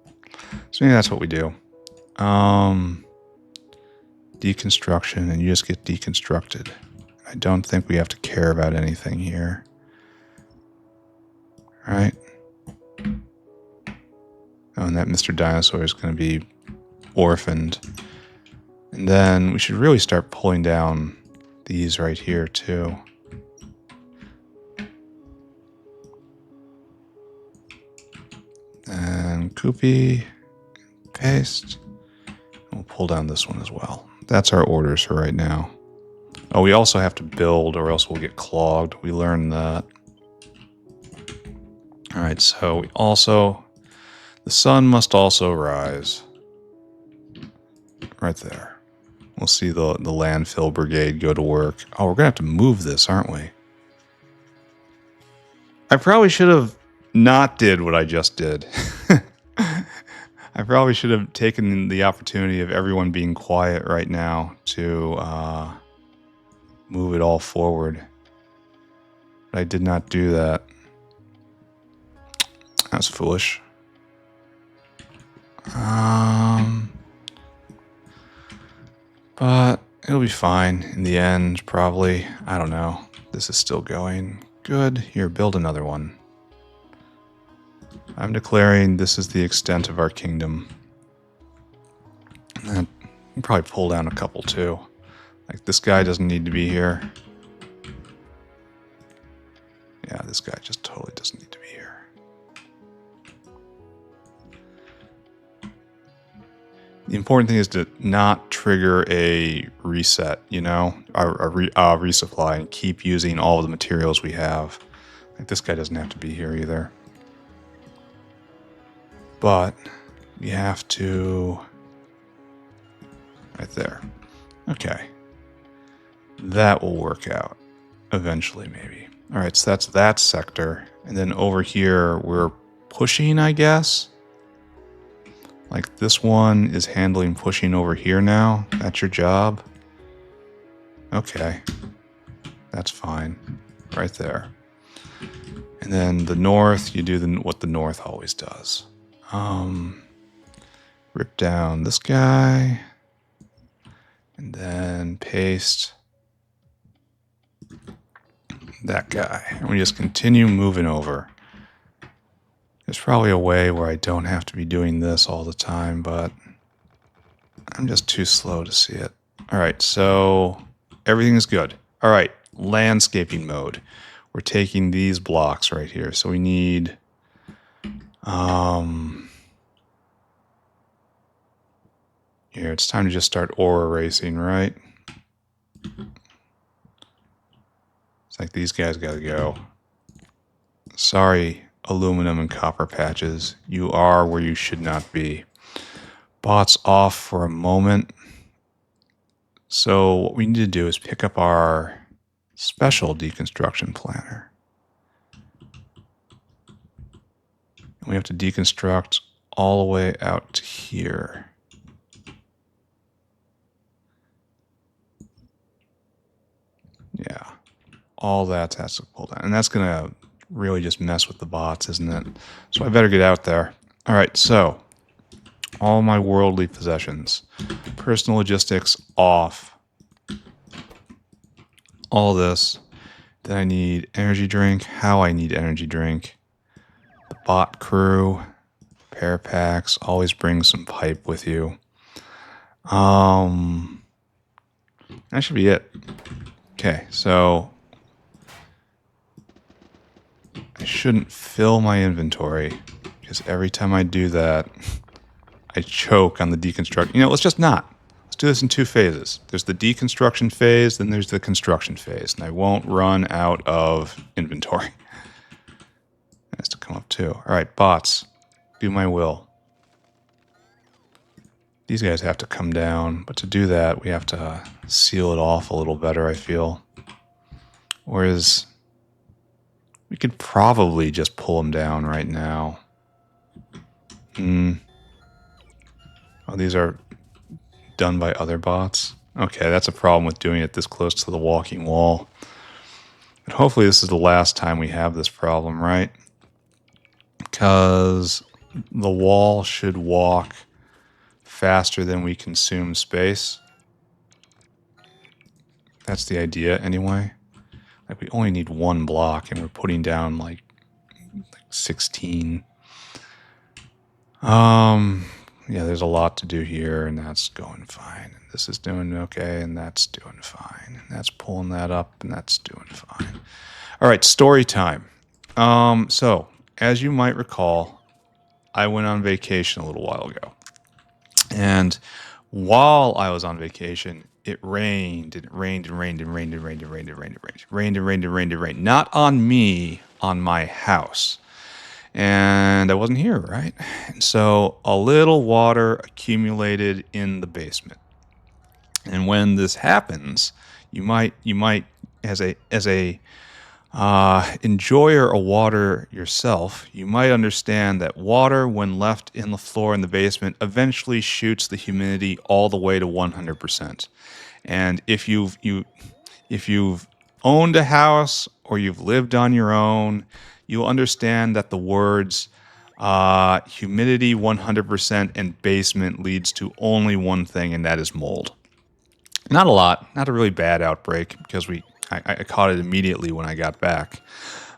So maybe that's what we do. Deconstruction, and you just get deconstructed. I don't think we have to care about anything here. Right? Oh, and that Mr. Dinosaur is going to be orphaned. And then we should really start pulling down these right here too. And copy, paste. We'll pull down this one as well. That's our orders for right now. Oh, we also have to build or else we'll get clogged. We learned that. Alright, so we also... The sun must also rise. Right there. We'll see the landfill brigade go to work. Oh, we're going to have to move this, aren't we? I probably should have not did what I just did. I probably should have taken the opportunity of everyone being quiet right now to move it all forward. But I did not do that. That's foolish. But it'll be fine in the end, probably. I don't know. This is still going. Good. Here, build another one. I'm declaring this is the extent of our kingdom. And we'll probably pull down a couple too. Like this guy doesn't need to be here. Yeah, this guy just totally doesn't need to be here. The important thing is to not trigger a reset, you know, a resupply and keep using all of the materials we have. Like, this guy doesn't have to be here either. But we have to... Right there. Okay. That will work out. Eventually, maybe. Alright, so that's that sector. And then over here, we're pushing, I guess? Like, this one is handling pushing over here now. That's your job? Okay. That's fine. Right there. And then the north, you do what the north always does. Rip down this guy. And then paste that guy. And we just continue moving over. There's probably a way where I don't have to be doing this all the time, but I'm just too slow to see it. All right, so everything is good. All right, landscaping mode. We're taking these blocks right here. So we need... Here, it's time to just start ore erasing, right? It's like these guys gotta go. Sorry, aluminum and copper patches. You are where you should not be. Bots off for a moment. So what we need to do is pick up our special deconstruction planner. And we have to deconstruct all the way out to here. Yeah, all that has to pull down. And that's going to really just mess with the bots, isn't it? So I better get out there. All right, so all my worldly possessions. Personal logistics off. All this. Then I need energy drink. How I need energy drink. The bot crew. Pair packs. Always bring some pipe with you. That should be it. Okay, so I shouldn't fill my inventory because every time I do that, I choke on the deconstruction. You know, let's just not. Let's do this in 2 phases. There's the deconstruction phase, then there's the construction phase, and I won't run out of inventory. It has to come up too. All right, bots, do my will. These guys have to come down, but to do that, we have to seal it off a little better, I feel. Whereas we could probably just pull them down right now. Oh, these are done by other bots? Okay, that's a problem with doing it this close to the walking wall. And hopefully this is the last time we have this problem, right? Because the wall should walk faster than we consume space. That's the idea anyway. Like, we only need 1 block and we're putting down like 16. Yeah, there's a lot to do here, and that's going fine. And this is doing okay, and that's doing fine. And that's pulling that up, and that's doing fine. All right, story time. So, as you might recall, I went on vacation a little while ago. And while I was on vacation, it rained, and it rained, and rained, and rained, and rained, and rained, and rained, and rained, rained, and rained, and rained, and rained. Not on me, on my house. And I wasn't here, right? And so a little water accumulated in the basement. And when this happens, you might as a enjoyer of water yourself, you might understand that water, when left in the floor in the basement, eventually shoots the humidity all the way to 100%. And if you've owned a house or you've lived on your own, you'll understand that the words humidity 100% and basement leads to only one thing, and that is mold. Not a lot, not a really bad outbreak, because I caught it immediately when I got back.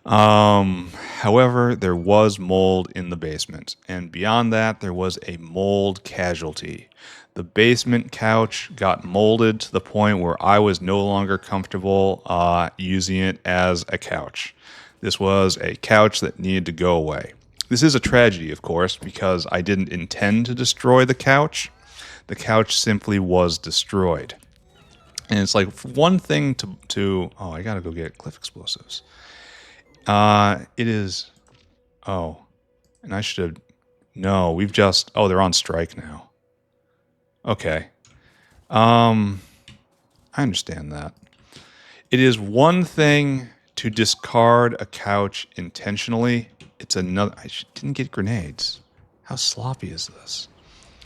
However, there was mold in the basement, and beyond that, there was a mold casualty. The basement couch got molded to the point where I was no longer comfortable using it as a couch. This was a couch that needed to go away. This is a tragedy, of course, because I didn't intend to destroy the couch. The couch simply was destroyed. And it's like one thing to oh, I gotta go get cliff explosives. It is. Oh, and I should have. No, we've just. Oh, they're on strike now. Okay. I understand that. It is one thing to discard a couch intentionally. It's another. Didn't get grenades. How sloppy is this?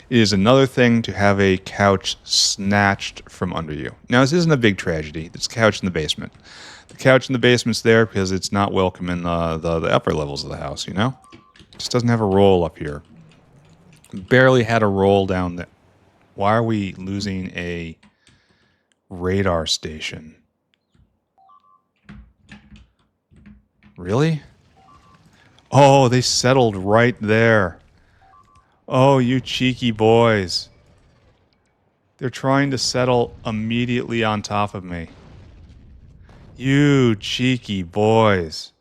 It is another thing to have a couch snatched from under you. Now, this isn't a big tragedy. It's a couch in the basement. The couch in the basement's there because it's not welcome in the upper levels of the house, you know? It just doesn't have a roll up here. Barely had a roll down there. Why are we losing a radar station? Really? Oh, they settled right there. Oh, you cheeky boys. They're trying to settle immediately on top of me. You cheeky boys.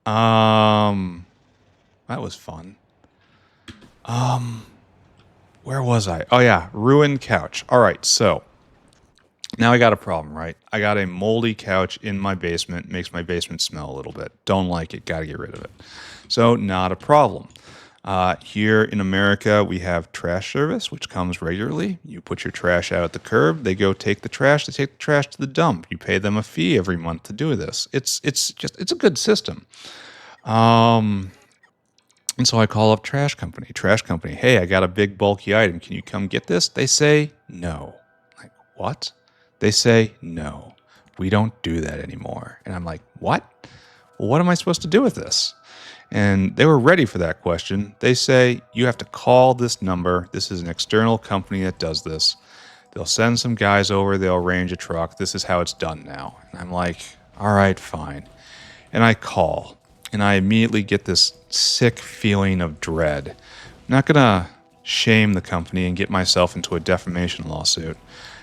That was fun. Where was I? Oh yeah, ruined couch. All right, so now I got a problem, right? I got a moldy couch in my basement. Makes my basement smell a little bit. Don't like it. Got to get rid of it. So not a problem. Here in America, we have trash service, which comes regularly. You put your trash out at the curb. They go take the trash. They take the trash to the dump. You pay them a fee every month to do this. It's a good system. And so I call up trash company. Trash company, hey, I got a big bulky item. Can you come get this? They say no. Like, what? They say no. We don't do that anymore. And I'm like, what? Well, what am I supposed to do with this? And they were ready for that question. They say, you have to call this number. This is an external company that does this. They'll send some guys over. They'll arrange a truck. This is how it's done now. And I'm like, all right, fine. And I call. And I immediately get this sick feeling of dread. I'm not going to shame the company and get myself into a defamation lawsuit.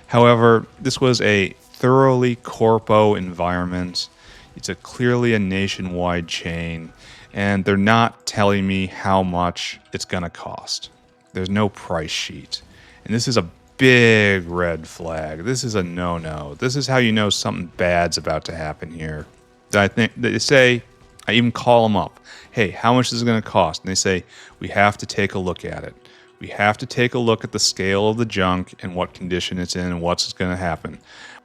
However, this was a thoroughly corpo environment. It's clearly a nationwide chain. And they're not telling me how much it's going to cost. There's no price sheet. And this is a big red flag. This is a no-no. This is how you know something bad's about to happen here. I think they say, I even call them up. Hey, how much is it going to cost? And they say, we have to take a look at it. We have to take a look at the scale of the junk and what condition it's in and what's going to happen.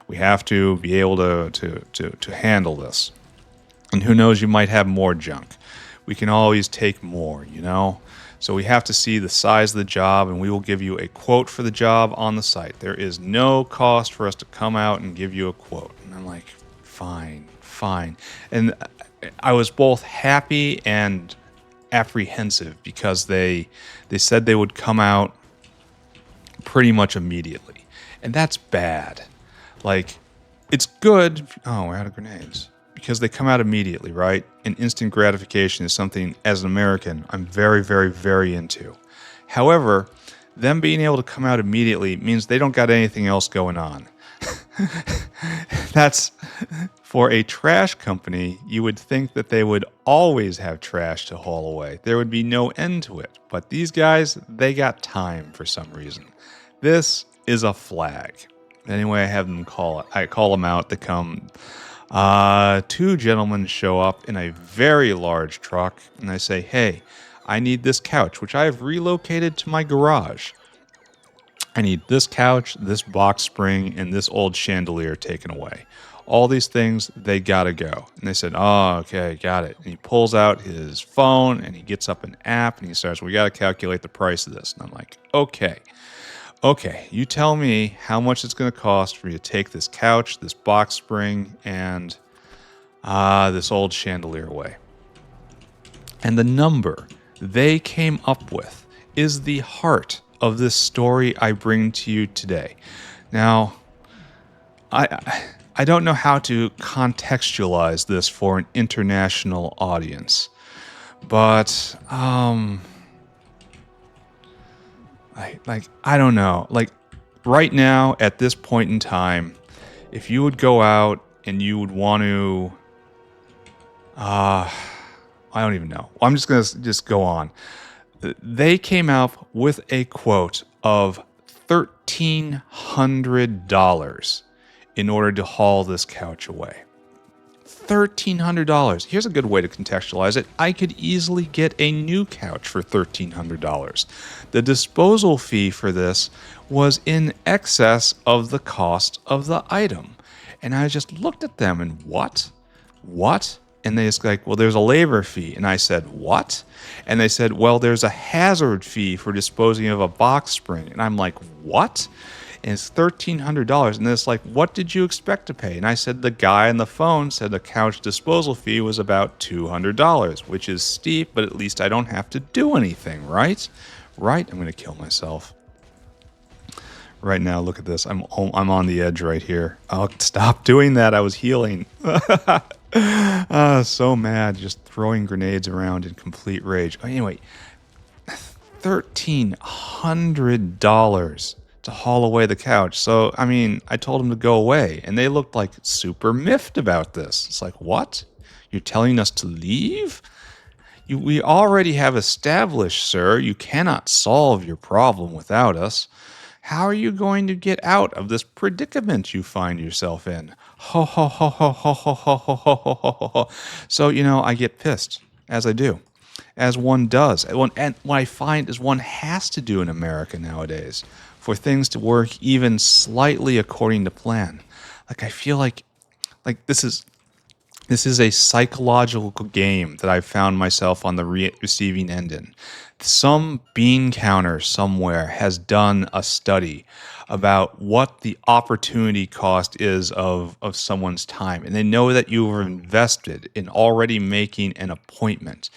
We have to be able to handle this. And who knows, you might have more junk. We can always take more, you know? So we have to see the size of the job, and we will give you a quote for the job on the site. There is no cost for us to come out and give you a quote. And I'm like, fine. And I was both happy and apprehensive because they said they would come out pretty much immediately. And that's bad. Like, it's good. Oh, we're out of grenades. Because they come out immediately, right? And instant gratification is something, as an American, I'm very, very, very into. However, them being able to come out immediately means they don't got anything else going on. That's, for a trash company, you would think that they would always have trash to haul away. There would be no end to it. But these guys, they got time for some reason. This is a flag. Anyway, I have them call it. I call them out to come. Two gentlemen show up in a very large truck, and I say, hey, I need this couch, which I have relocated to my garage. I need this couch, this box spring, and this old chandelier taken away. All these things, they gotta go. And they said, oh, okay, got it. And he pulls out his phone, and he gets up an app, and he starts, we gotta calculate the price of this. And I'm like, okay, you tell me how much it's going to cost for you to take this couch, this box spring, and this old chandelier away. And the number they came up with is the heart of this story I bring to you today. Now, I don't know how to contextualize this for an international audience, but I don't know. Like, right now, at this point in time, if you would go out and you would want to, I don't even know. I'm just going to go on. They came up with a quote of $1,300 in order to haul this couch away. $1,300. Here's a good way to contextualize it. I could easily get a new couch for $1,300. The disposal fee for this was in excess of the cost of the item. And I just looked at them and what? What? And they just like, well, there's a labor fee. And I said, what? And they said, well, there's a hazard fee for disposing of a box spring. And I'm like, what? And it's $1,300. And it's like, what did you expect to pay? And I said, the guy on the phone said the couch disposal fee was about $200, which is steep, but at least I don't have to do anything, right? Right? I'm going to kill myself. Right now, look at this. I'm on the edge right here. Oh, stop doing that. I was healing. So mad, just throwing grenades around in complete rage. Anyway, $1,300 to haul away the couch. So, I mean, I told them to go away, and they looked like super miffed about this. It's like, what? You're telling us to leave? We already have established, sir, you cannot solve your problem without us. How are you going to get out of this predicament you find yourself in? Ho, ho, ho, ho, ho, ho, ho, ho, ho, ho, ho, ho. So, I get pissed, as I do, as one does. And what I find is one has to do in America nowadays for things to work even slightly according to plan. Like, I feel like this is a psychological game that I've found myself on the receiving end in. Some bean counter somewhere has done a study about what the opportunity cost is of someone's time. And they know that you were invested in already making an appointment.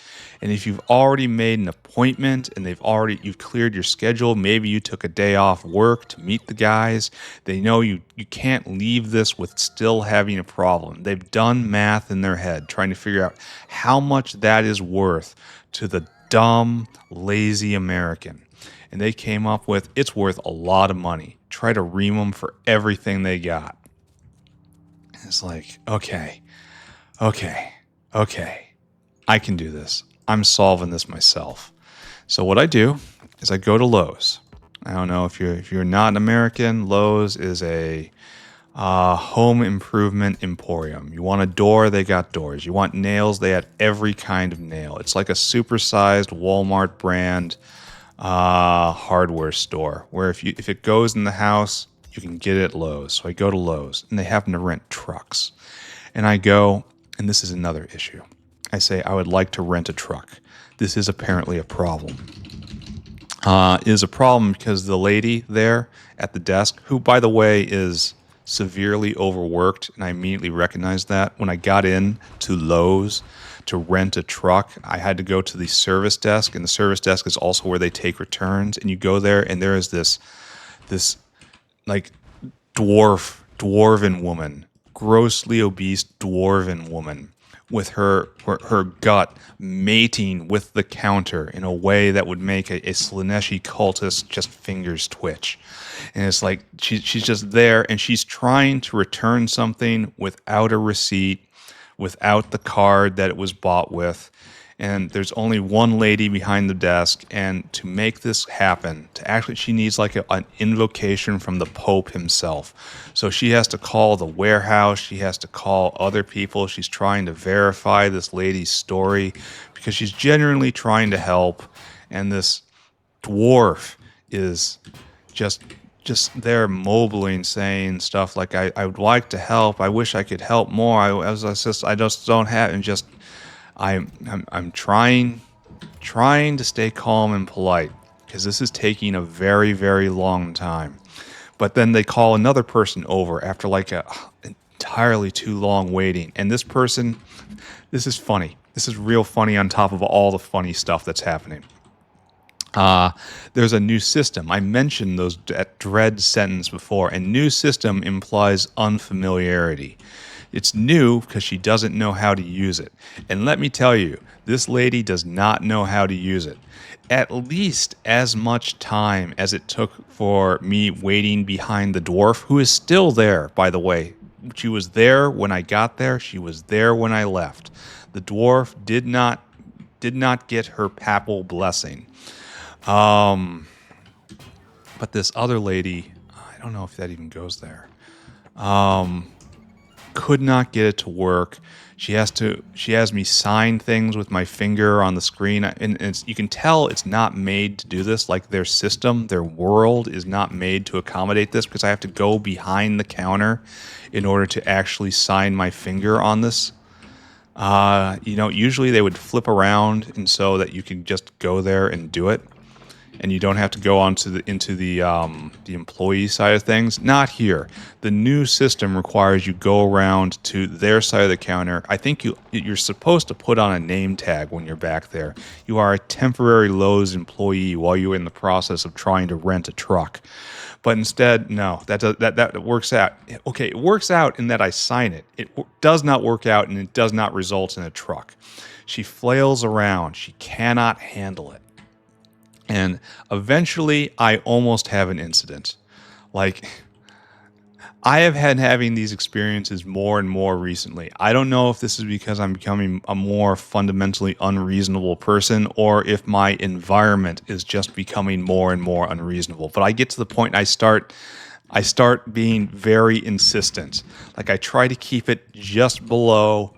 And if you've already made an appointment and you've cleared your schedule, maybe you took a day off work to meet the guys, they know you can't leave this with still having a problem. They've done math in their head, trying to figure out how much that is worth to the dumb, lazy American. And they came up with, it's worth a lot of money. Try to ream them for everything they got. And it's like, okay. I can do this. I'm solving this myself. So what I do is I go to Lowe's. I don't know if you're not an American, Lowe's is a home improvement emporium. You want a door, they got doors. You want nails, they had every kind of nail. It's like a supersized Walmart brand hardware store where if it goes in the house, you can get it at Lowe's. So I go to Lowe's, and they happen to rent trucks. And I go, and this is another issue. I say, I would like to rent a truck. This is apparently a problem. It is a problem because the lady there at the desk, who, by the way, is severely overworked, and I immediately recognized that. When I got in to Lowe's to rent a truck, I had to go to the service desk, and the service desk is also where they take returns. And you go there, and there is this like dwarven woman, grossly obese dwarven woman, with her gut mating with the counter in a way that would make a Slaneshi cultist just fingers twitch. And it's like she's just there, and she's trying to return something without a receipt, without the card that it was bought with. And there's only one lady behind the desk, and to make this happen, she needs like an invocation from the Pope himself. So she has to call the warehouse, she has to call other people, she's trying to verify this lady's story, because she's genuinely trying to help, and this dwarf is just there mobiling, saying stuff like, I would like to help, I wish I could help more, I just don't have, and just I'm trying to stay calm and polite, because this is taking a very, very long time. But then they call another person over after like a entirely too long waiting. And this person, this is funny. This is real funny on top of all the funny stuff that's happening. There's a new system. I mentioned that dread sentence before, and new system implies unfamiliarity. It's new because she doesn't know how to use it. And let me tell you, this lady does not know how to use it. At least as much time as it took for me waiting behind the dwarf, who is still there, by the way. She was there when I got there. She was there when I left. The dwarf did not get her papal blessing. But this other lady, I don't know if that even goes there. Could not get it to work. She has me sign things with my finger on the screen, and you can tell it's not made to do this. Like their system, their world is not made to accommodate this, because I have to go behind the counter in order to actually sign my finger on this. Usually they would flip around, and so that you can just go there and do it, and you don't have to go into the employee side of things. Not here. The new system requires you go around to their side of the counter. I think you're supposed to put on a name tag when you're back there. You are a temporary Lowe's employee while you're in the process of trying to rent a truck. But instead, no, that works out. Okay, it works out in that I sign it. It does not work out, and it does not result in a truck. She flails around. She cannot handle it. And eventually, I almost have an incident. Like, I have had having these experiences more and more recently. I don't know if this is because I'm becoming a more fundamentally unreasonable person, or if my environment is just becoming more and more unreasonable. But I get to the point I start being very insistent. Like, I try to keep it just below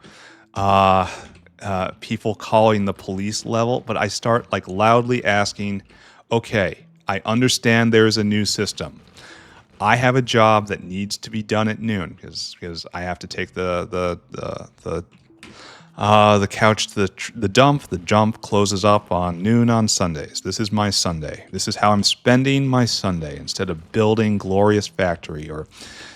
people calling the police level, but I start like loudly asking, okay, I understand there is a new system. I have a job that needs to be done at noon because I have to take the couch to the dump. The dump closes up on noon on Sundays. This is my Sunday. This is how I'm spending my Sunday, instead of building glorious factory or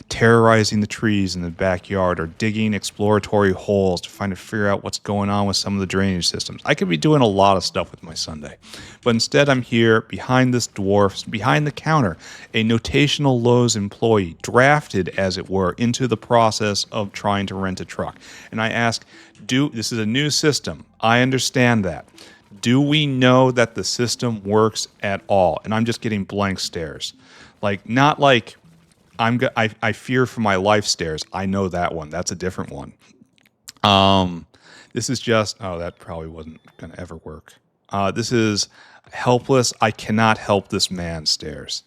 terrorizing the trees in the backyard or digging exploratory holes to figure out what's going on with some of the drainage systems. I could be doing a lot of stuff with my Sunday. But instead, I'm here behind this dwarf, behind the counter, a notational Lowe's employee, drafted, as it were, into the process of trying to rent a truck. And I ask, this is a new system. I understand that. Do we know that the system works at all? And I'm just getting blank stares. Like, not like I fear for my life stares. I know that one. That's a different one. This is just, that probably wasn't going to ever work. This is helpless. I cannot help this man stares.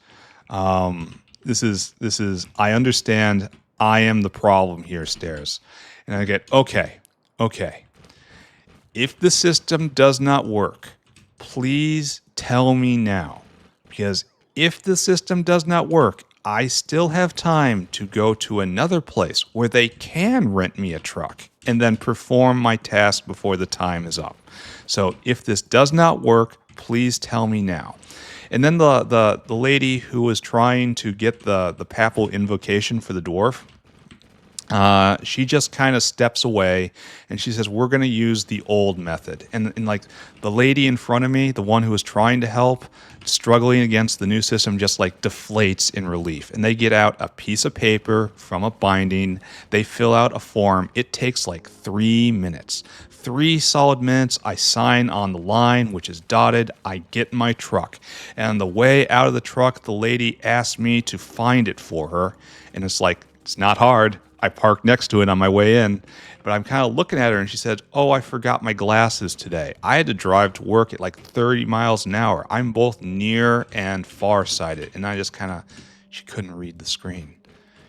This is, I understand I am the problem here stares. And I get, okay. If the system does not work, please tell me now. Because if the system does not work, I still have time to go to another place where they can rent me a truck and then perform my task before the time is up. So if this does not work, please tell me now. And then the lady who was trying to get the papal invocation for the dwarf, she just kind of steps away and she says, we're going to use the old method. And like the lady in front of me, the one who was trying to help, struggling against the new system, just like deflates in relief. And they get out a piece of paper from a binding. They fill out a form. It takes like 3 minutes. 3 solid minutes. I sign on the line, which is dotted. I get my truck. And on the way out of the truck, the lady asked me to find it for her. And it's like, it's not hard. I parked next to it on my way in, but I'm kind of looking at her and she said, I forgot my glasses today. I had to drive to work at like 30 miles an hour. I'm both near and farsighted. And I just she couldn't read the screen.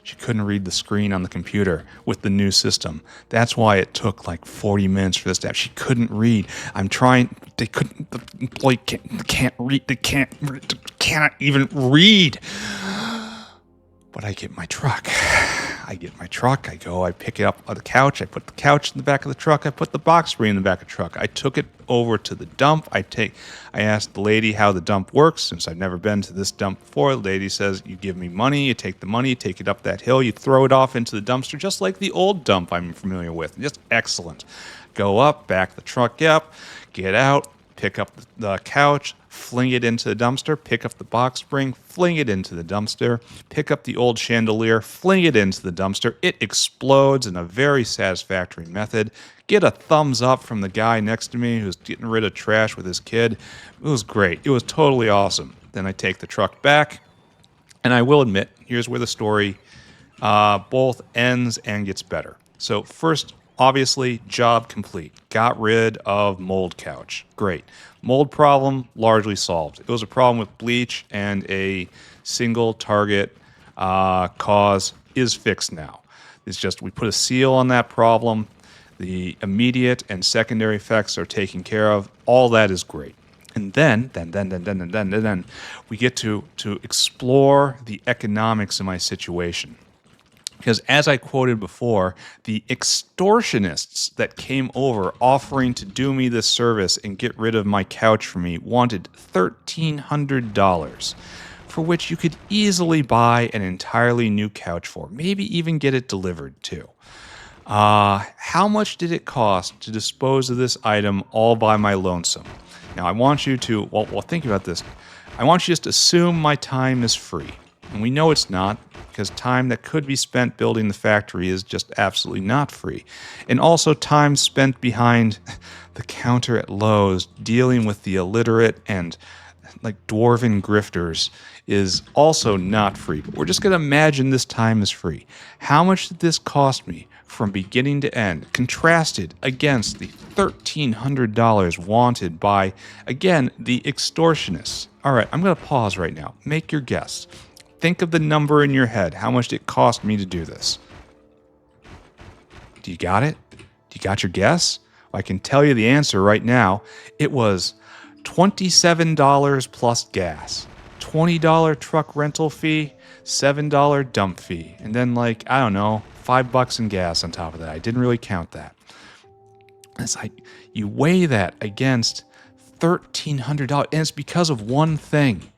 She couldn't read the screen on the computer with the new system. That's why it took like 40 minutes for this to happen. She couldn't read. The employee can't read. They cannot even read. But I get my truck. I go, I pick it up on the couch. I put the couch in the back of the truck. I put the box spring in the back of the truck. I took it over to the dump. I asked the lady how the dump works, since I've never been to this dump before. The lady says, you give me money, you take the money, you take it up that hill, you throw it off into the dumpster, just like the old dump I'm familiar with. Just excellent. Go up, back the truck up, get out, pick up the couch, fling it into the dumpster, pick up the box spring, fling it into the dumpster, pick up the old chandelier, fling it into the dumpster. It explodes in a very satisfactory method. Get a thumbs up from the guy next to me who's getting rid of trash with his kid. It was great. It was totally awesome. Then I take the truck back, and I will admit, here's where the story both ends and gets better. So first, obviously, job complete. Got rid of mold couch. Great. Mold problem largely solved. It was a problem with bleach, and a single target cause is fixed now. It's just we put a seal on that problem. The immediate and secondary effects are taken care of. All that is great. And then we get to explore the economics of my situation. Because as I quoted before, the extortionists that came over offering to do me this service and get rid of my couch for me wanted $1,300, for which you could easily buy an entirely new couch for, maybe even get it delivered too. How much did it cost to dispose of this item all by my lonesome? Now, I want you to, well, think about this. I want you to just assume my time is free. And we know it's not, because time that could be spent building the factory is just absolutely not free. And also time spent behind the counter at Lowe's dealing with the illiterate and like dwarven grifters is also not free. But we're just going to imagine this time is free. How much did this cost me from beginning to end, contrasted against the $1,300 wanted by, again, the extortionists? All right, I'm going to pause right now. Make your guess. Think of the number in your head. How much did it cost me to do this? Do you got it? Do you got your guess? Well, I can tell you the answer right now. It was $27 plus gas, $20 truck rental fee, $7 dump fee, and then like, I don't know, $5 in gas on top of that. I didn't really count that. It's like you weigh that against $1,300, and it's because of one thing.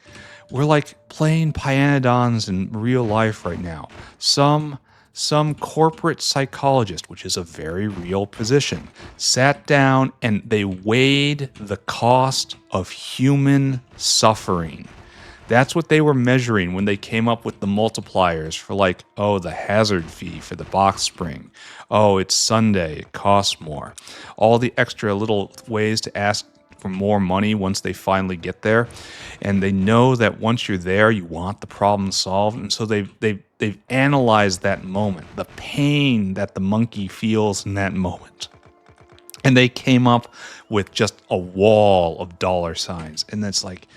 We're like playing Pyanodons in real life right now. Some corporate psychologist, which is a very real position, sat down and they weighed the cost of human suffering. That's what they were measuring when they came up with the multipliers for like, oh, the hazard fee for the box spring. Oh, it's Sunday, it costs more. All the extra little ways to ask for more money once they finally get there. And they know that once you're there, you want the problem solved. And so they've analyzed that moment, the pain that the monkey feels in that moment. And they came up with just a wall of dollar signs. And it's like,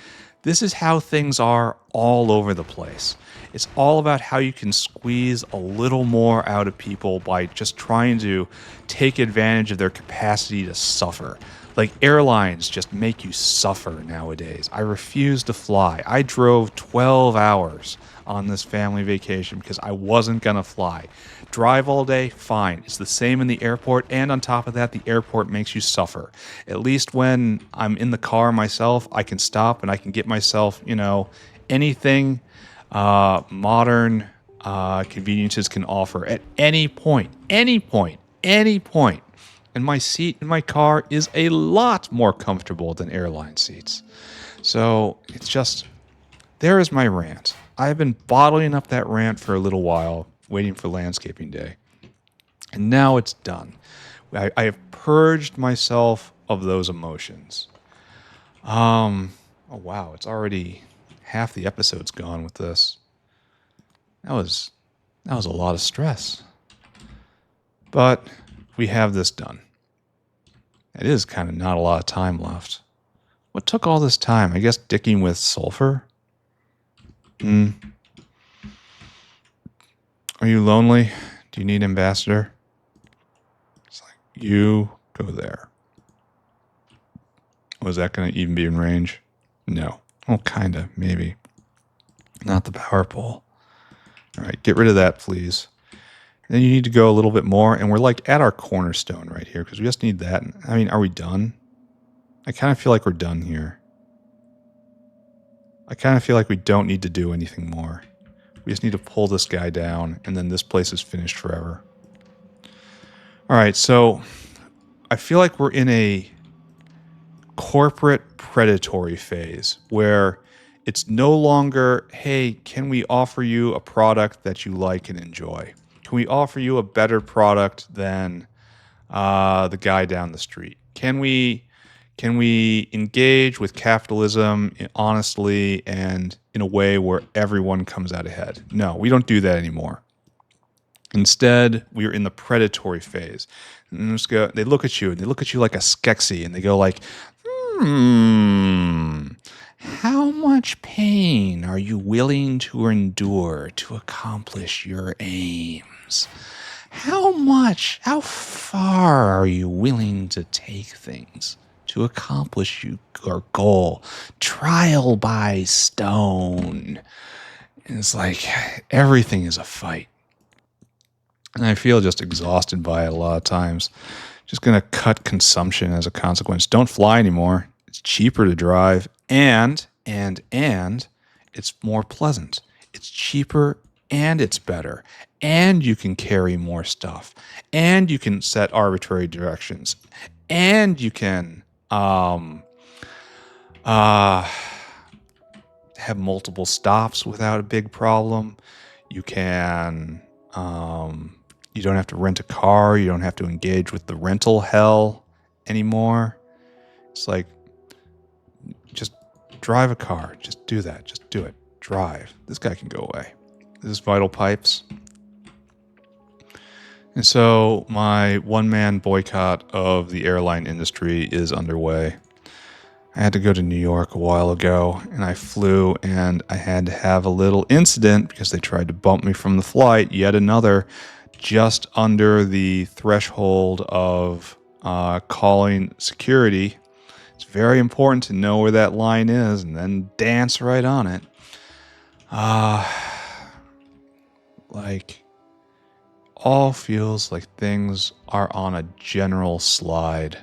this is how things are all over the place. It's all about how you can squeeze a little more out of people by just trying to take advantage of their capacity to suffer. Like airlines just make you suffer nowadays. I refuse to fly. I drove 12 hours on this family vacation because I wasn't going to fly. Drive all day, fine. It's the same in the airport. And on top of that, the airport makes you suffer. At least when I'm in the car myself, I can stop and I can get myself, anything modern conveniences can offer at any point. And my seat in my car is a lot more comfortable than airline seats. So it's just, there is my rant. I've been bottling up that rant for a little while, waiting for landscaping day. And now it's done. I have purged myself of those emotions. Oh wow, it's already half the episode's gone with this. That was a lot of stress. But we have this done. It is kind of not a lot of time left. What took all this time? I guess dicking with Sulfur? Are you lonely? Do you need an ambassador? It's like, you go there. Was that going to even be in range? No. Well, kind of, maybe. Not the power pole. All right, get rid of that, please. Then you need to go a little bit more, and we're like at our cornerstone right here because we just need that. I mean, are we done? I kind of feel like we're done here. I kind of feel like we don't need to do anything more. We just need to pull this guy down, and then this place is finished forever. All right, so I feel like we're in a corporate predatory phase where it's no longer, hey, can we offer you a product that you like and enjoy? Can we offer you a better product than the guy down the street? Can we engage with capitalism honestly and in a way where everyone comes out ahead? No, we don't do that anymore. Instead, we're in the predatory phase. And they look at you like a Skeksis, and they go like, how much pain are you willing to endure to accomplish your aims? How far are you willing to take things to accomplish your goal? Trial by stone. And it's like everything is a fight. And I feel just exhausted by it a lot of times. Just going to cut consumption as a consequence. Don't fly anymore. It's cheaper to drive and it's more pleasant. It's cheaper and it's better. And you can carry more stuff. And you can set arbitrary directions. And you can have multiple stops without a big problem. You can you don't have to rent a car. You don't have to engage with the rental hell anymore. It's like, just drive a car. Just do that. Just do it. Drive. This guy can go away. This is Vital Pipes. And so my one-man boycott of the airline industry is underway. I had to go to New York a while ago, and I flew, and I had to have a little incident because they tried to bump me from the flight. Yet another, just under the threshold of calling security. It's very important to know where that line is and then dance right on it. All feels like things are on a general slide.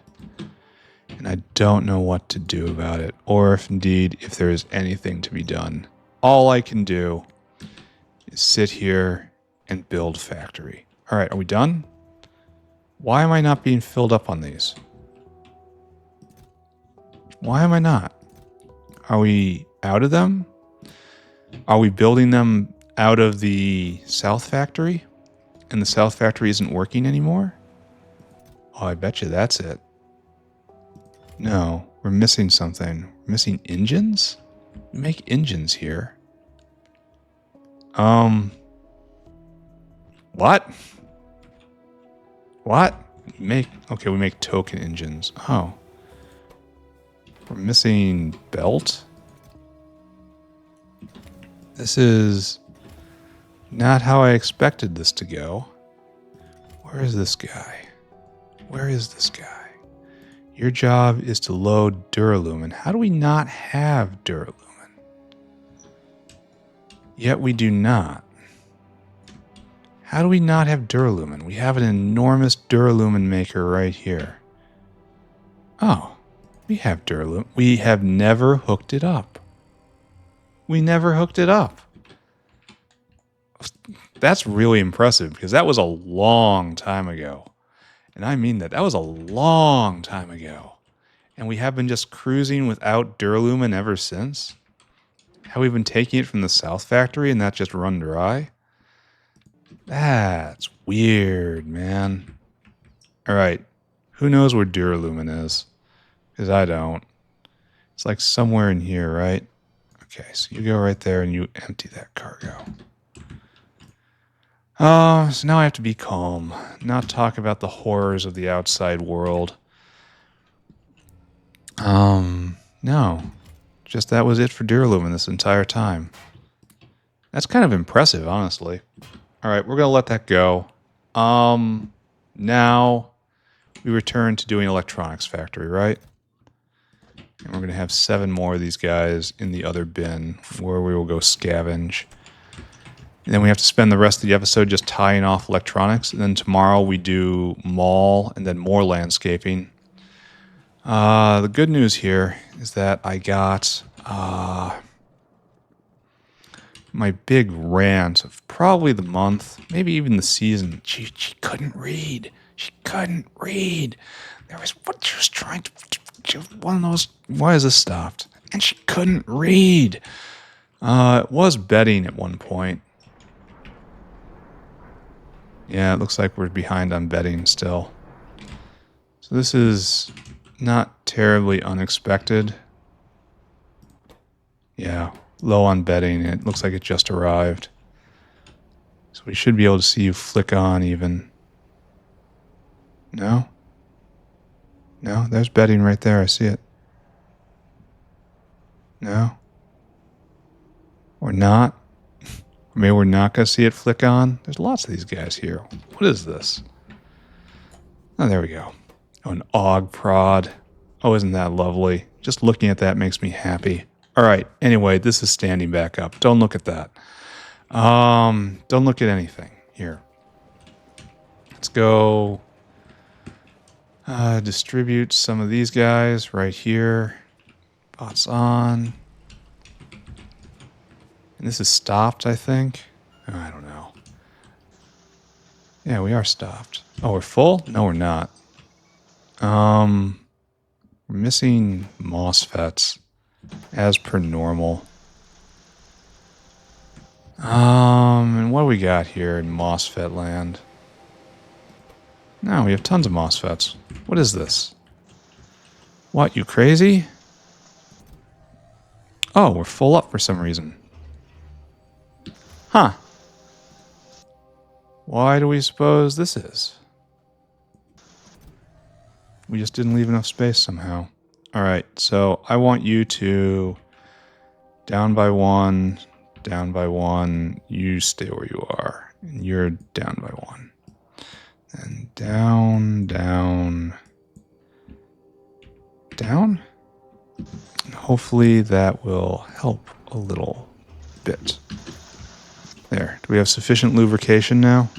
And I don't know what to do about it, or if there is anything to be done. All I can do is sit here and build factory. All right, are we done? Why am I not being filled up on these? Why am I not? Are we out of them? Are we building them out of the South Factory? And the South Factory isn't working anymore? Oh, I bet you that's it. No, we're missing something. We're missing engines? We make engines here. What? We make token engines. Oh. We're missing belt? This is not how I expected this to go. Where is this guy? Your job is to load Duralumin. How do we not have Duralumin? Yet we do not. How do we not have Duralumin? We have an enormous Duralumin maker right here. Oh, we have Duralumin. We have never hooked it up. That's really impressive because that was a long time ago. And I mean that was a long time ago. And we have been just cruising without Duralumin ever since. Have we been taking it from the South Factory and that just run dry? That's weird, man. All right. Who knows where Duralumin is? Because I don't. It's like somewhere in here, right? Okay, so you go right there and you empty that cargo. So now I have to be calm, not talk about the horrors of the outside world. No. Just that was it for Duralumin this entire time. That's kind of impressive, honestly. All right, we're going to let that go. Now we return to doing electronics factory, right? And we're going to have 7 more of these guys in the other bin where we will go scavenge. And then we have to spend the rest of the episode just tying off electronics. And then tomorrow we do mall and then more landscaping. The good news here is that I got my big rant of probably the month, maybe even the season. She couldn't read. There was what she was trying to... one of those... Why is this stopped? And she couldn't read. It was betting at one point. Yeah, it looks like we're behind on betting still. So this is not terribly unexpected. Yeah, low on betting. It looks like it just arrived. So we should be able to see you flick on even. No? No, there's betting right there. I see it. No? Or not? Maybe we're not going to see it flick on. There's lots of these guys here. What is this? Oh, there we go. Oh, an AUG prod. Oh, isn't that lovely? Just looking at that makes me happy. All right. Anyway, this is standing back up. Don't look at that. Don't look at anything. Here. Let's go distribute some of these guys right here. Bots on. And this is stopped, I think. Oh, I don't know. Yeah, we are stopped. Oh, we're full? No, we're not. We're missing MOSFETs as per normal. And what do we got here in MOSFET land? No, we have tons of MOSFETs. What is this? What, you crazy? Oh, we're full up for some reason. Huh. Why do we suppose this is? We just didn't leave enough space somehow. All right, so I want you to down by one, down by one. You stay where you are. And you're down by one. And down, down, down. And hopefully that will help a little bit. There. Do we have sufficient lubrication now?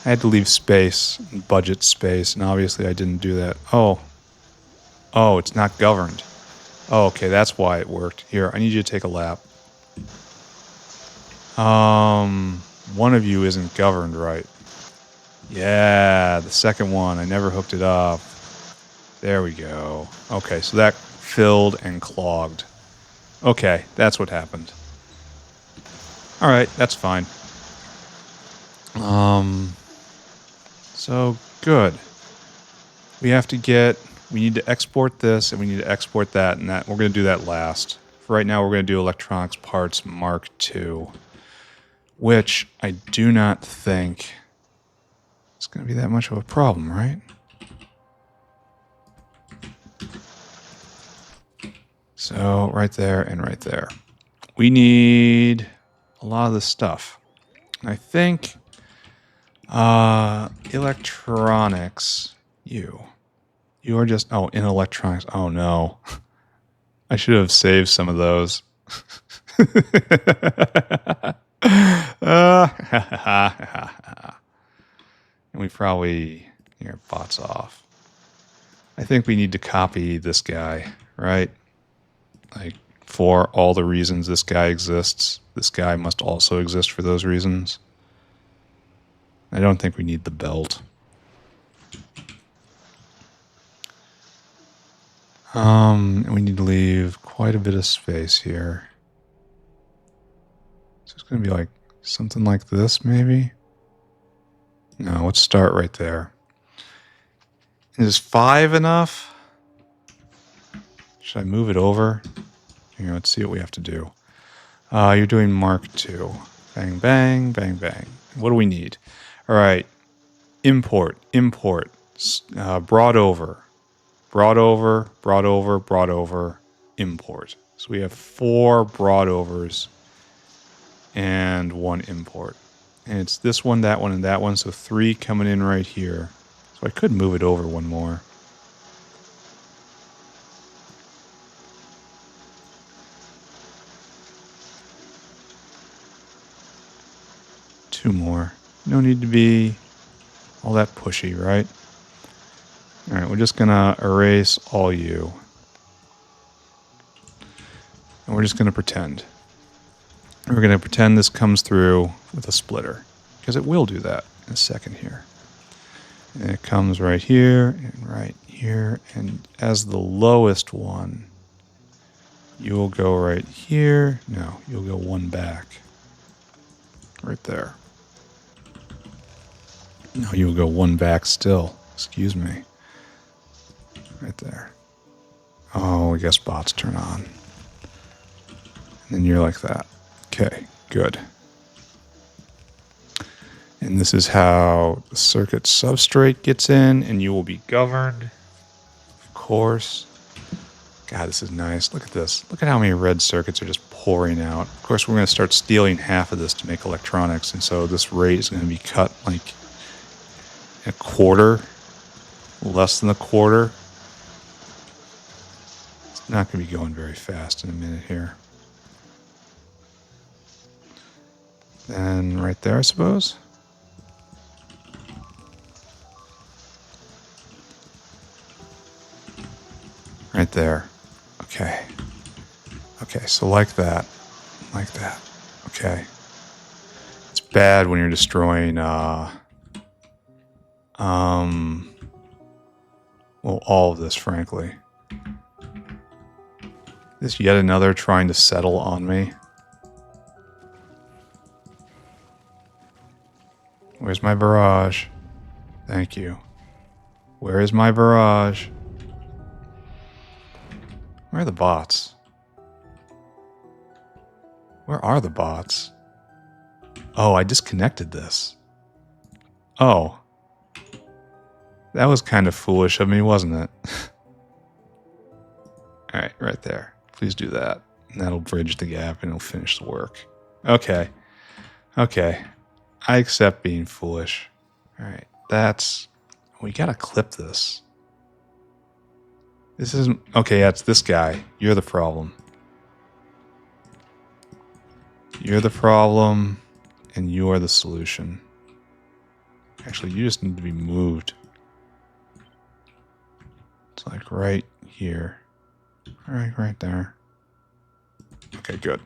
I had to leave space, budget space, and obviously I didn't do that. Oh. Oh, it's not governed. Oh, okay, that's why it worked. Here, I need you to take a lap. One of you isn't governed right. Yeah, the second one. I never hooked it up. There we go. Okay, so that filled and clogged. Okay, that's what happened. All right, that's fine. So good. We need to export this and we need to export that, and that we're going to do that last. For right now, we're going to do electronics parts Mark II, which I do not think is going to be that much of a problem, right? So right there and right there. We need a lot of this stuff. I think electronics, you are just, oh, in electronics. Oh no. I should have saved some of those. And we probably, here, bots off. I think we need to copy this guy, right? Like, for all the reasons this guy exists, this guy must also exist for those reasons. I don't think we need the belt. And we need to leave quite a bit of space here. So it's going to be like something like this, maybe? No, let's start right there. Is 5 enough? Should I move it over? Here, let's see what we have to do. You're doing Mark II. Bang, bang, bang, bang. What do we need? All right. Import. Brought over, import. So we have 4 brought overs and 1 import. And it's this one, that one, and that one. So 3 coming in right here. So I could move it over one more. Two more. No need to be all that pushy, right? All right, we're just going to erase all you. And we're just going to pretend. We're going to pretend this comes through with a splitter, because it will do that in a second here. And it comes right here and right here. And as the lowest one, you'll go right here. No, you'll go one back. Right there. No, you'll go one back still. Excuse me. Right there. Oh, I guess bots turn on. And then you're like that. Okay, good. And this is how the circuit substrate gets in, and you will be governed, of course. God, this is nice. Look at this. Look at how many red circuits are just pouring out. Of course, we're going to start stealing half of this to make electronics, and so this rate is going to be cut like a quarter, less than a quarter. It's not going to be going very fast in a minute here. And right there, I suppose. Right there. Okay. Okay, so like that. Like that. Okay. It's bad when you're destroying, well, all of this, frankly. Is yet another trying to settle on me? Where's my barrage? Thank you. Where is my barrage? Where are the bots? Where are the bots? Oh, I disconnected this. Oh. That was kind of foolish of me, wasn't it? Alright, right there. Please do that. And that'll bridge the gap and it'll finish the work. Okay. Okay. I accept being foolish. Alright, that's... We gotta clip this. This isn't... Okay, yeah, it's this guy. You're the problem. You're the problem, and you're the solution. Actually, you just need to be moved. It's like right here. Right there. Okay, good.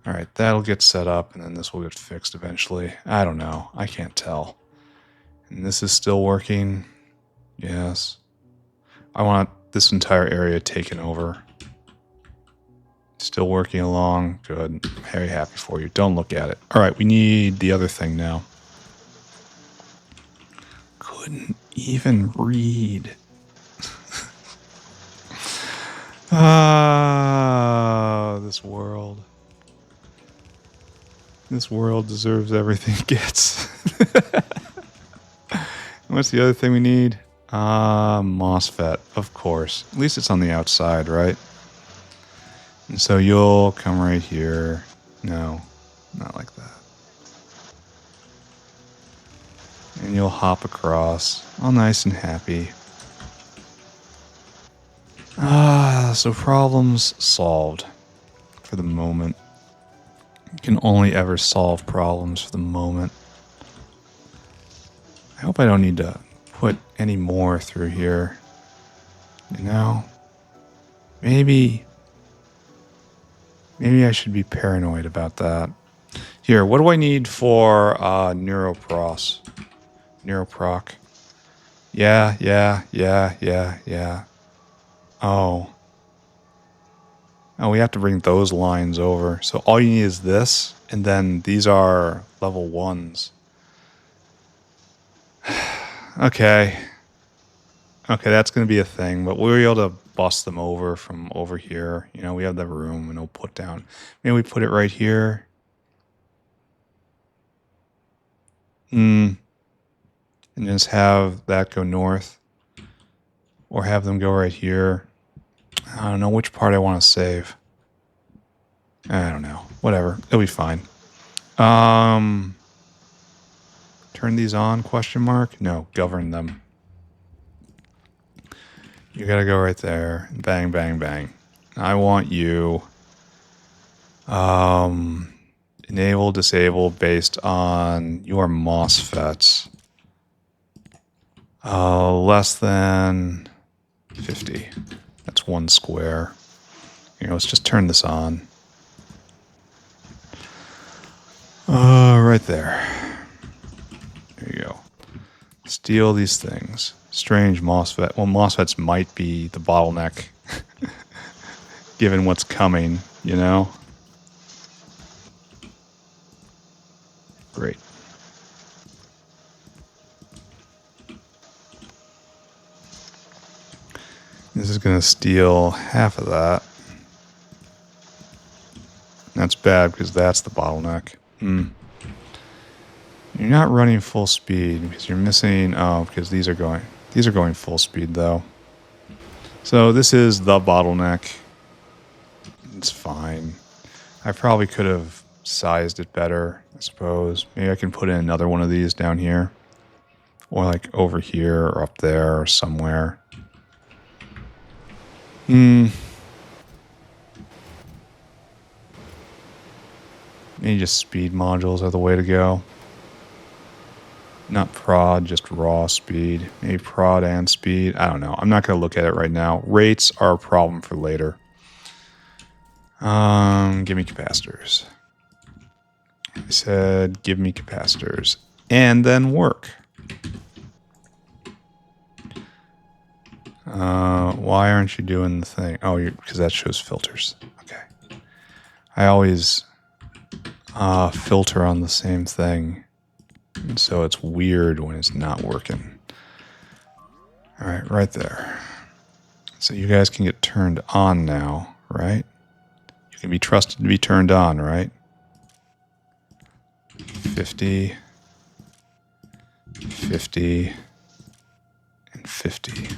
Alright, that'll get set up, and then this will get fixed eventually. I don't know. I can't tell. And this is still working. Yes. I want this entire area taken over. Still working along. Good. Very happy for you. Don't look at it. Alright, we need the other thing now. Couldn't even read. Ah, this world. This world deserves everything it gets. What's the other thing we need? MOSFET, of course. At least it's on the outside, right? And so you'll come right here. No, not like that. And you'll hop across, all nice and happy. So problems solved for the moment. You can only ever solve problems for the moment. I hope I don't need to put any more through here. You know? Maybe I should be paranoid about that. Here, what do I need for Neuroproc? Yeah. Oh, we have to bring those lines over. So all you need is this, and then these are level 1s. Okay, that's going to be a thing, but we'll be able to bust them over from over here. You know, we have the room, and we'll put down. Maybe we put it right here. And just have that go north. Or have them go right here. I don't know which part I want to save. I don't know. Whatever. It'll be fine. Turn these on, question mark? No, govern them. You gotta go right there. Bang, bang, bang. I want you enable, disable based on your MOSFETs. Less than 50. That's 1 square. Let's just turn this on. Right there. There you go. Steal these things. Strange MOSFET. Well, MOSFETs might be the bottleneck. Given what's coming, you know? Great. This is going to steal half of that. That's bad because that's the bottleneck. You're not running full speed because you're missing... Oh, because these are going full speed though. So this is the bottleneck. It's fine. I probably could have sized it better, I suppose. Maybe I can put in another one of these down here. Or like over here or up there or somewhere. Maybe just speed modules are the way to go. Not prod, just raw speed. Maybe prod and speed. I don't know. I'm not going to look at it right now. Rates are a problem for later. Give me capacitors. I said, give me capacitors. And then work. Why aren't you doing the thing? Oh, because that shows filters. Okay. I always filter on the same thing. And so it's weird when it's not working. All right, right there. So you guys can get turned on now, right? You can be trusted to be turned on, right? 50, 50, and 50.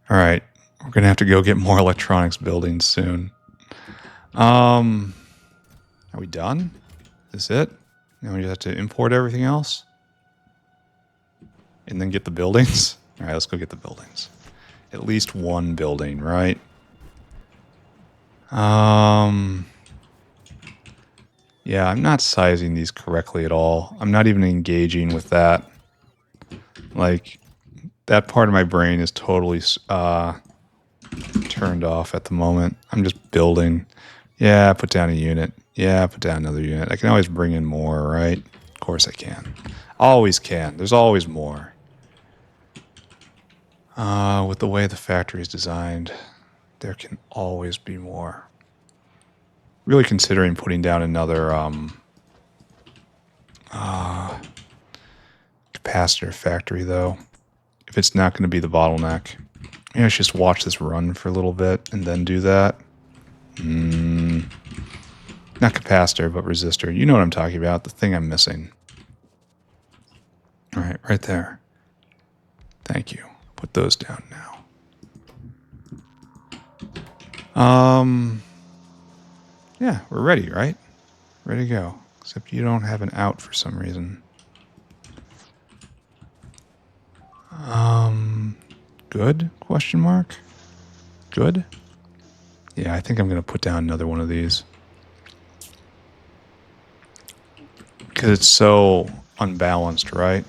All right, we're going to have to go get more electronics buildings soon. Are we done? Is this it? Now we just have to import everything else? And then get the buildings? All right, let's go get the buildings. At least one building, right? Yeah, I'm not sizing these correctly at all. I'm not even engaging with that. Like, that part of my brain is totally turned off at the moment. I'm just building. Yeah, put down a unit. Yeah, put down another unit. I can always bring in more, right? Of course I can. Always can. There's always more. With the way the factory is designed, there can always be more. Really considering putting down another capacitor factory, though. If it's not going to be the bottleneck. Maybe I should just watch this run for a little bit and then do that. Not capacitor, but resistor. You know what I'm talking about. The thing I'm missing. All right, right there. Thank you. Put those down now. Yeah, we're ready, right? Ready to go. Except you don't have an out for some reason. Good? Question mark? Good? Yeah, I think I'm going to put down another one of these. Because it's so unbalanced, right?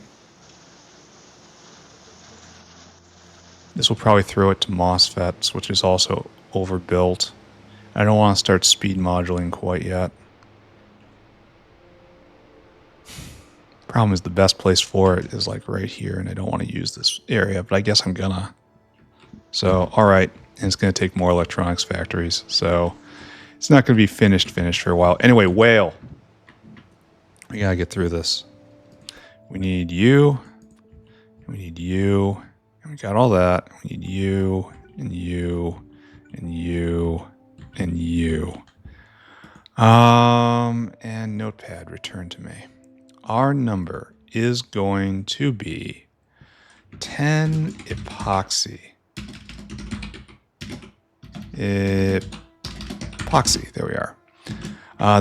This will probably throw it to MOSFETs, which is also overbuilt. I don't want to start speed modulating quite yet. Problem is the best place for it is like right here, and I don't want to use this area, but I guess I'm gonna. So, alright, and it's going to take more electronics factories, so it's not going to be finished for a while. Anyway, whale. We gotta get through this. We need you, we need you, and we got all that. We need you, and you, and you, and you. And notepad, return to me. Our number is going to be 10 epoxy. Epoxy, there we are.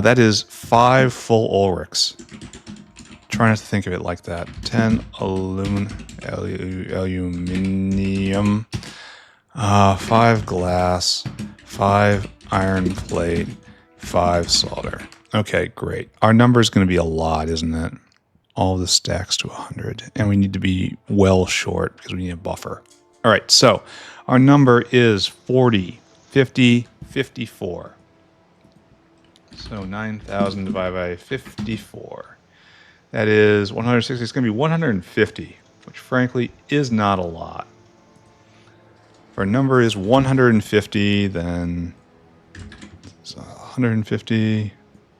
That is 5 full Ulrichs. Try not to think of it like that. 10 aluminum, 5 glass, 5 iron plate, 5 solder. Okay, great. Our number is going to be a lot, isn't it? All this stacks to 100. And we need to be well short because we need a buffer. All right, so our number is 40, 50, 54. So 9,000 divided by 54. That is 160. It's going to be 150, which frankly is not a lot. If our number is 150, then 150.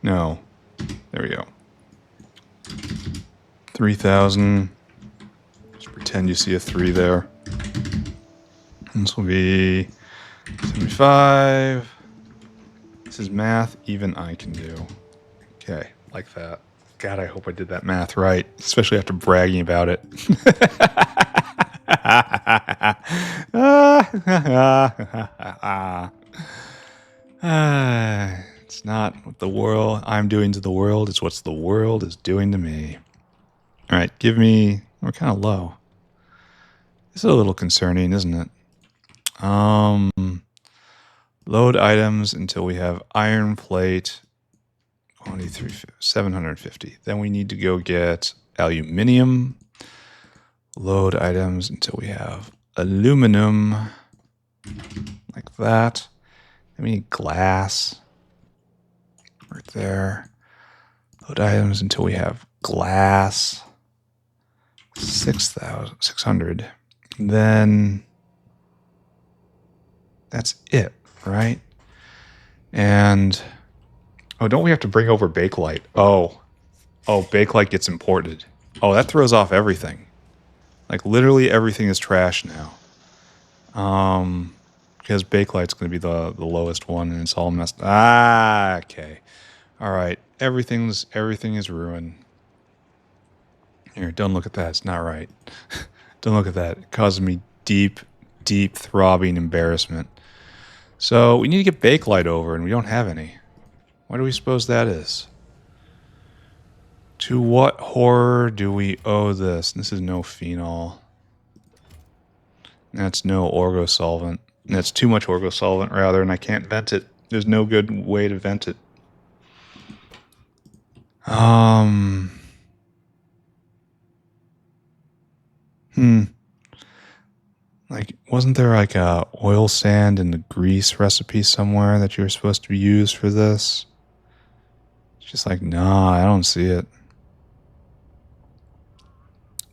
No. There we go. 3,000. Just pretend you see a 3 there. And this will be 75. This is math even I can do. Okay, like that. God, I hope I did that math right, especially after bragging about it. It's not what the world I'm doing to the world, it's what the world is doing to me. All right, give me. We're kind of low. This is a little concerning, isn't it? Load items until we have iron plate 750. Then we need to go get aluminium. Load items until we have aluminum, like that. Then we need glass right there. Load items until we have glass. 600. Then that's it, right? And oh, don't we have to bring over Bakelite? Oh, Bakelite gets imported. Oh, that throws off everything. Like literally everything is trash now. Because Bakelite's going to be the lowest one, and it's all messed. Okay. All right. Everything is ruined. Here, don't look at that. It's not right. Don't look at that. It causes me deep, deep throbbing embarrassment. So we need to get Bakelite over, and we don't have any. What do we suppose that is? To what horror do we owe this? This is no phenol. That's no orgosolvent. That's too much orgosolvent, rather, and I can't vent it. There's no good way to vent it. Like, wasn't there like a oil sand and the grease recipe somewhere that you were supposed to use for this? It's just like, nah, I don't see it.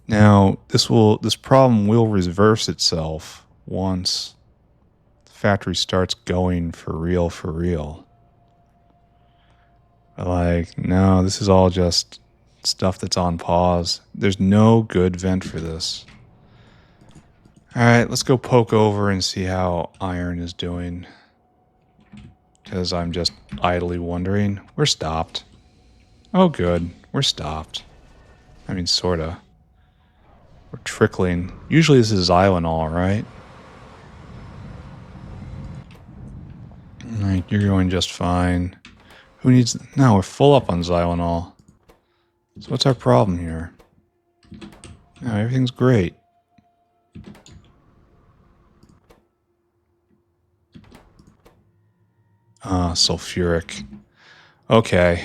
Now, this problem will reverse itself once the factory starts going for real, for real. But like, no, this is all just stuff that's on pause. There's no good vent for this. All right, let's go poke over and see how iron is doing. Because I'm just idly wondering. We're stopped. Oh, good. We're stopped. I mean, sorta. We're trickling. Usually this is Xylenol, right? Alright, you're going just fine. Who needs... No, we're full up on Xylenol. So what's our problem here? No, everything's great. Sulfuric. Okay.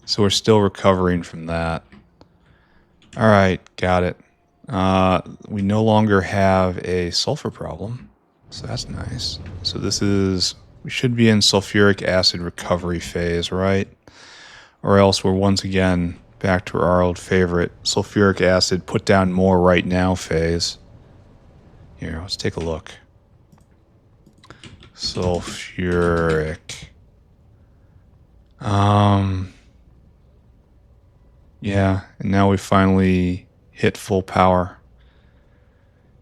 So we're still recovering from that. Alright, got it. We no longer have a sulfur problem. So that's nice. So this is... We should be in sulfuric acid recovery phase, right? Or else we're once again back to our old favorite sulfuric acid put down more right now phase. Here, let's take a look. Sulfuric. Yeah, and now we finally hit full power.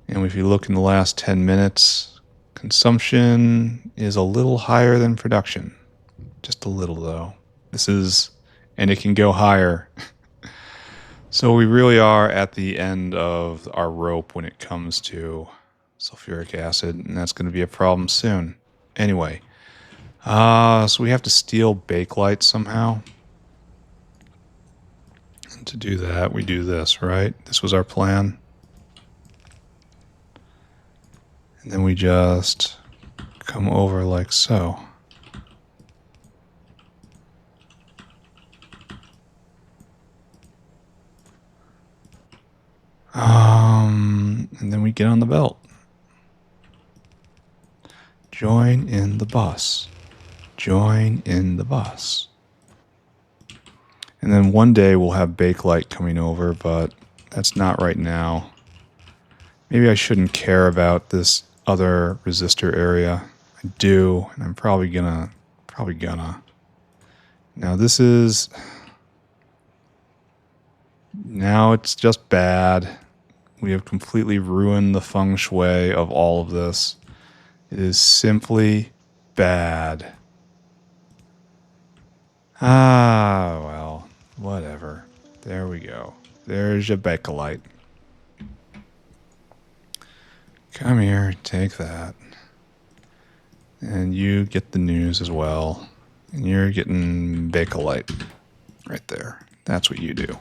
And if you look in the last 10 minutes, consumption is a little higher than production. Just a little, though. And it can go higher. So we really are at the end of our rope when it comes to sulfuric acid, and that's going to be a problem soon. Anyway, so we have to steal Bakelite somehow. And to do that, we do this, right? This was our plan. And then we just come over like so. And then we get on the belt. Join in the bus. Join in the bus. And then one day we'll have Bakelite coming over, but that's not right now. Maybe I shouldn't care about this other resistor area. I do, and I'm probably gonna. Now this is... Now it's just bad. We have completely ruined the feng shui of all of this. It is simply bad. Well, whatever. There we go. There's your Bakelite. Come here, take that. And you get the news as well. And you're getting Bakelite right there. That's what you do.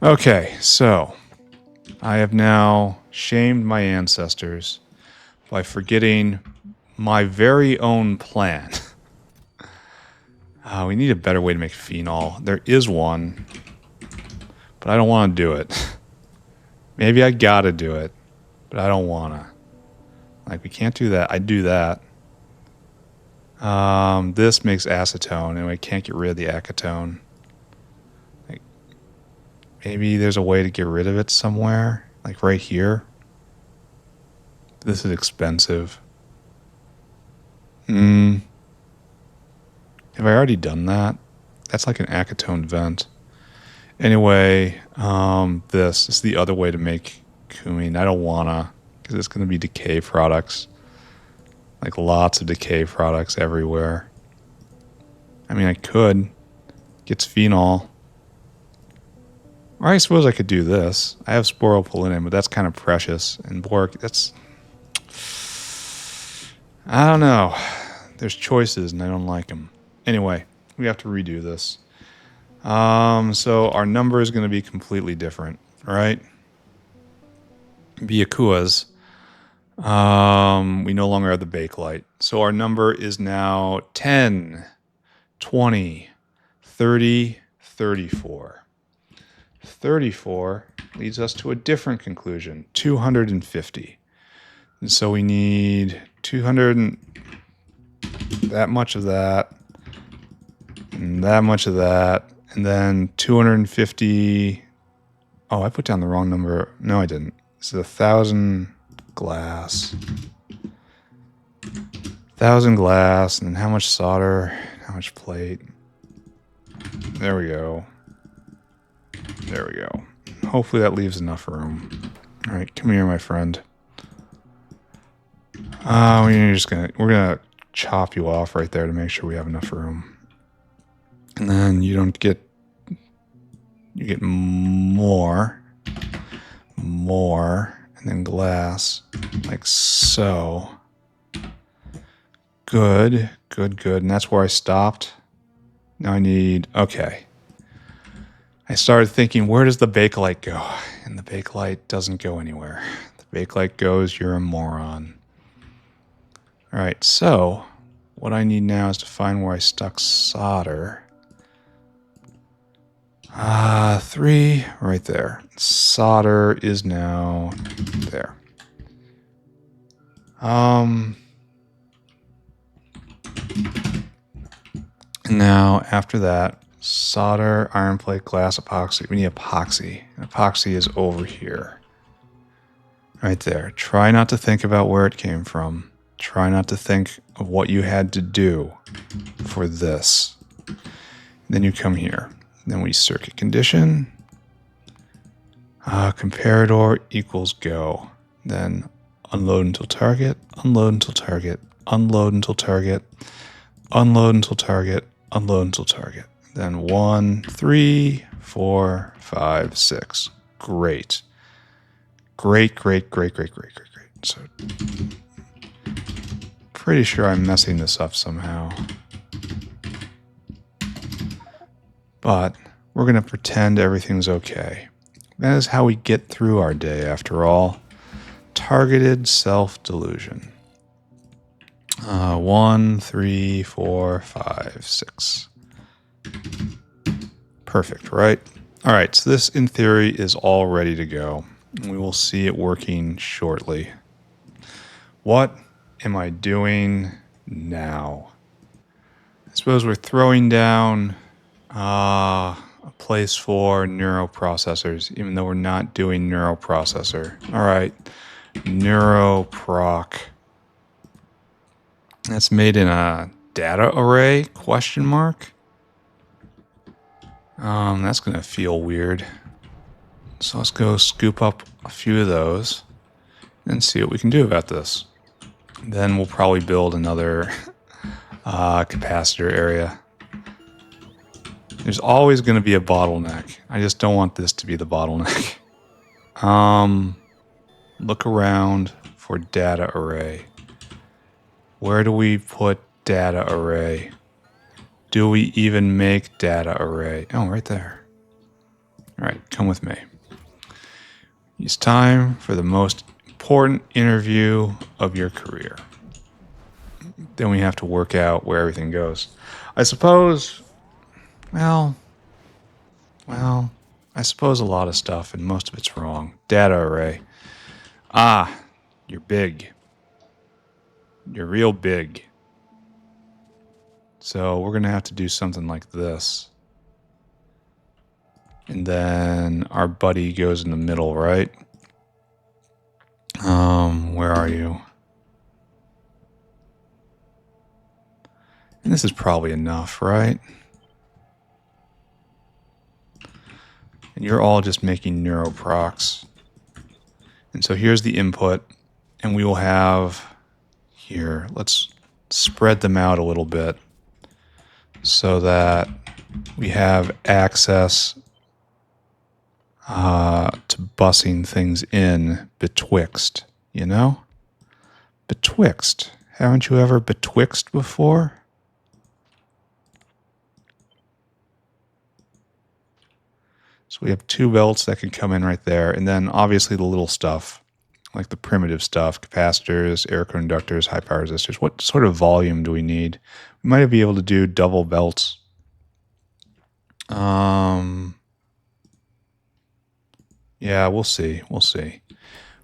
Okay, so I have now shamed my ancestors by forgetting my very own plan. We need a better way to make phenol. There is one, but I don't want to do it. Maybe I gotta do it, but I don't wanna. Like, we can't do that. I'd do that. This makes acetone, and we can't get rid of the acetone. Like, maybe there's a way to get rid of it somewhere, like right here. This is expensive. Have I already done that? That's like an acetone vent. Anyway, this is the other way to make cumene. I don't wanna, because it's going to be decay products. Like lots of decay products everywhere. I mean, I could. Gets phenol. Or I suppose I could do this. I have sporopollenin, but that's kind of precious. And boric, that's... I don't know. There's choices, and I don't like them. Anyway, we have to redo this. So our number is going to be completely different, right? Byakuas. We no longer have the Bakelite. So our number is now 10, 20, 30, 34. 34 leads us to a different conclusion, 250. And so we need 200 and that much of that, and that much of that, and then 250. Oh, I put down the wrong number. No, I didn't. It's 1,000 glass. 1,000 glass, and then how much solder, how much plate. There we go. There we go. Hopefully that leaves enough room. All right, come here, my friend. We're gonna chop you off right there to make sure we have enough room. And then you get more, and then glass, like so. Good. And that's where I stopped. Now I need, okay. I started thinking, where does the Bakelite go? And the Bakelite doesn't go anywhere. The Bakelite goes, you're a moron. All right, so what I need now is to find where I stuck solder. 3 right there. Solder is now there. And now after that, solder, iron plate, glass, epoxy. We need epoxy. Epoxy is over here. Right there. Try not to think about where it came from. Try not to think of what you had to do for this. Then you come here. Then we circuit condition. Comparador equals go. Then unload until target, unload until target, unload until target, unload until target, unload until target. Then 1, 3, 4, 5, 6. Great. Great. So, pretty sure I'm messing this up somehow. But we're going to pretend everything's okay. That is how we get through our day, after all. Targeted self-delusion. 1, 3, 4, 5, 6. Perfect, right? All right, so this, in theory, is all ready to go. We will see it working shortly. What am I doing now? I suppose we're throwing down a place for neuroprocessors, even though we're not doing neuroprocessor. All right, neuroproc. That's made in a data array, question mark. That's going to feel weird. So let's go scoop up a few of those and see what we can do about this. Then we'll probably build another capacitor area. There's always going to be a bottleneck. I just don't want this to be the bottleneck. Look around for data array? Where do we put data array? Do we even make data array? Oh, right there. All right, come with me. It's time for the most important interview of your career. Then we have to work out where everything goes. I suppose, well, I suppose a lot of stuff, and most of it's wrong. Data array. Ah, you're big. You're real big. So we're going to have to do something like this. And then our buddy goes in the middle, right? Where are you? And this is probably enough, right? And you're all just making neuroprocs. And so here's the input, and we will have here, let's spread them out a little bit so that we have access to bussing things in betwixt, you know? Betwixt. Haven't you ever betwixt before? So we have two belts that can come in right there, and then obviously the little stuff, like the primitive stuff, capacitors, air conductors, high power resistors. What sort of volume do we need? We might be able to do double belts. Yeah, we'll see. We'll see.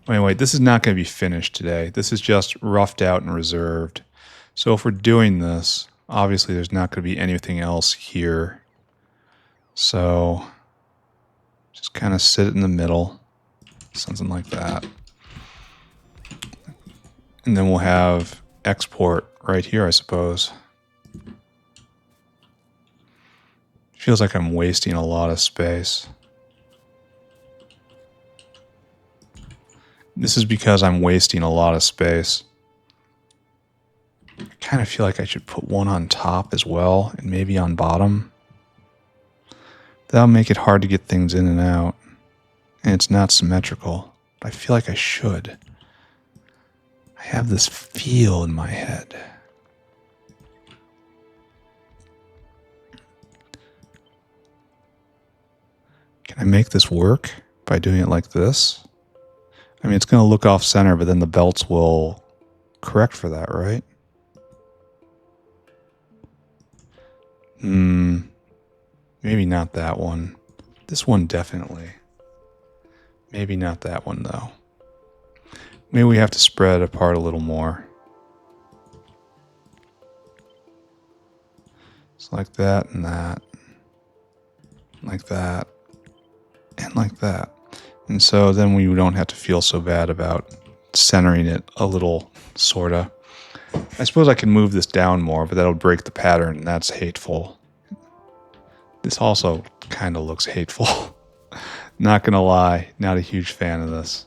Anyway, this is not going to be finished today. This is just roughed out and reserved. So if we're doing this, obviously there's not going to be anything else here. So just kind of sit in the middle, something like that. And then we'll have export right here, I suppose. Feels like I'm wasting a lot of space. This is because I'm wasting a lot of space. I kind of feel like I should put one on top as well, and maybe on bottom. That'll make it hard to get things in and out. And it's not symmetrical. But I feel like I should. I have this feel in my head. Can I make this work by doing it like this? I mean, it's going to look off center, but then the belts will correct for that, right? Maybe not that one. This one definitely. Maybe not that one, though. Maybe we have to spread apart a little more. It's like that and that. Like that. And like that. And so then we don't have to feel so bad about centering it a little, sorta. I suppose I can move this down more, but that'll break the pattern, and that's hateful. This also kind of looks hateful. Not gonna lie, not a huge fan of this.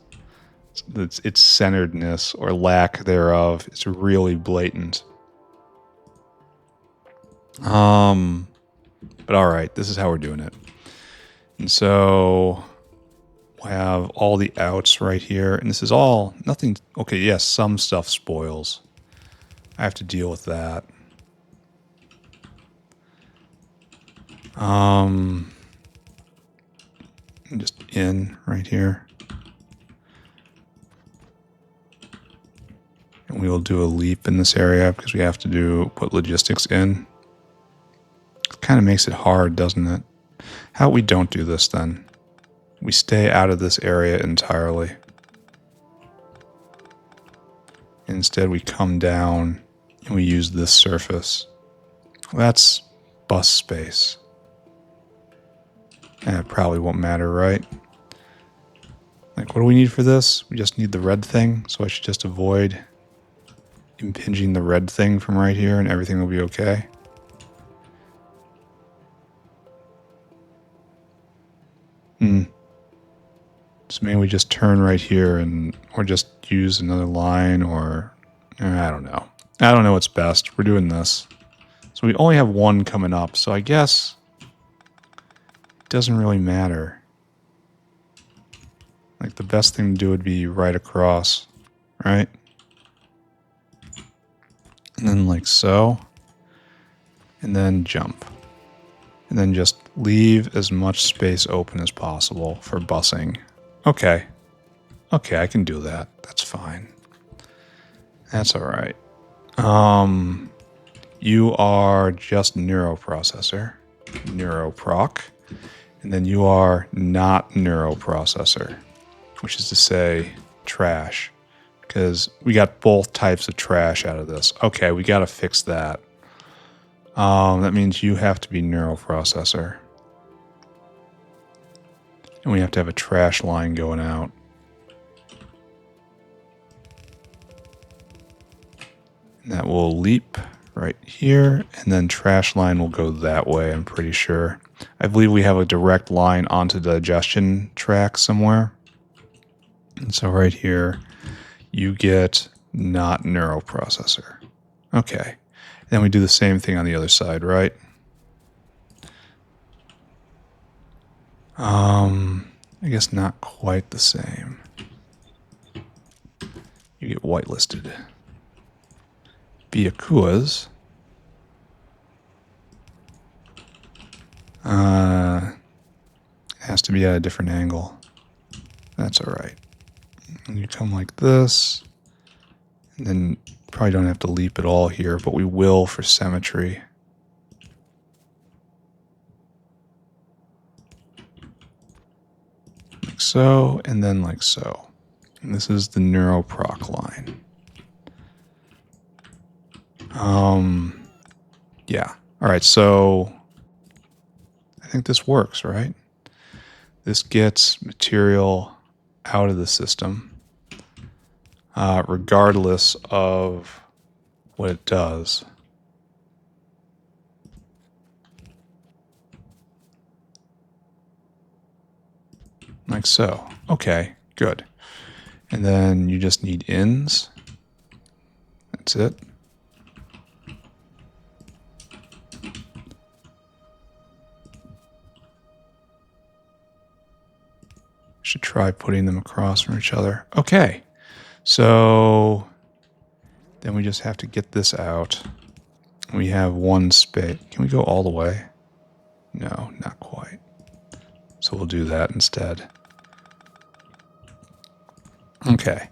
Its centeredness, or lack thereof, is really blatant. But alright, this is how we're doing it. And so we'll have all the outs right here, and this is all, nothing, okay, yes, some stuff spoils. I have to deal with that. Just in right here. And we will do a leap in this area because we have to put logistics in. It kind of makes it hard, doesn't it? How we don't do this then? We stay out of this area entirely. Instead, we come down and we use this surface. That's bus space. And it probably won't matter, right? Like, what do we need for this? We just need the red thing, so I should just avoid impinging the red thing from right here and everything will be okay. So maybe we just turn right here or just use another line, or I don't know. I don't know what's best. We're doing this. So we only have one coming up, so I guess it doesn't really matter. Like, the best thing to do would be right across. right? And then like so. And then jump. And then just leave as much space open as possible for busing. Okay. Okay, I can do that. That's fine. That's all right. You are just Neuroprocessor. Neuroproc. And then you are not Neuroprocessor, which is to say trash. Because we got both types of trash out of this. Okay, we got to fix that. That means you have to be Neuroprocessor. And we have to have a trash line going out. And that will leap right here, and then trash line will go that way, I'm pretty sure. I believe we have a direct line onto the digestion track somewhere. And so right here, you get not Neuroprocessor. Okay. Then we do the same thing on the other side, right? I guess not quite the same. You get whitelisted. Byakuas. Has to be at a different angle. That's all right. And you come like this. And then probably don't have to leap at all here, but we will for symmetry. Like so, and then like so. And this is the Neuroproc line. Yeah. All right, so I think this works, right? This gets material out of the system, regardless of what it does. Like so. Okay, good. And then you just need ins. That's it. Should try putting them across from each other. Okay. So then we just have to get this out. We have one space. Can we go all the way? No, not quite. So we'll do that instead. Okay.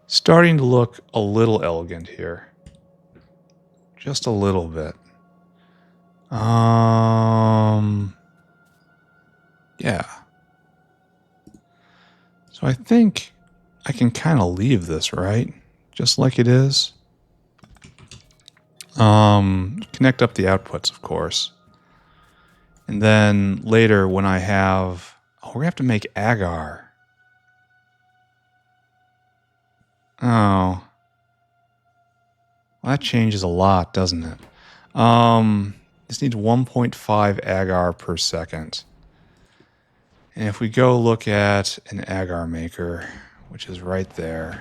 Starting to look a little elegant here. Just a little bit. Yeah. So I think I can kind of leave this, right? Just like it is. Connect up the outputs, of course. And then later when I have... Oh, we're going to have to make agar. Oh. Well, that changes a lot, doesn't it? This needs 1.5 agar per second. And if we go look at an agar maker, which is right there,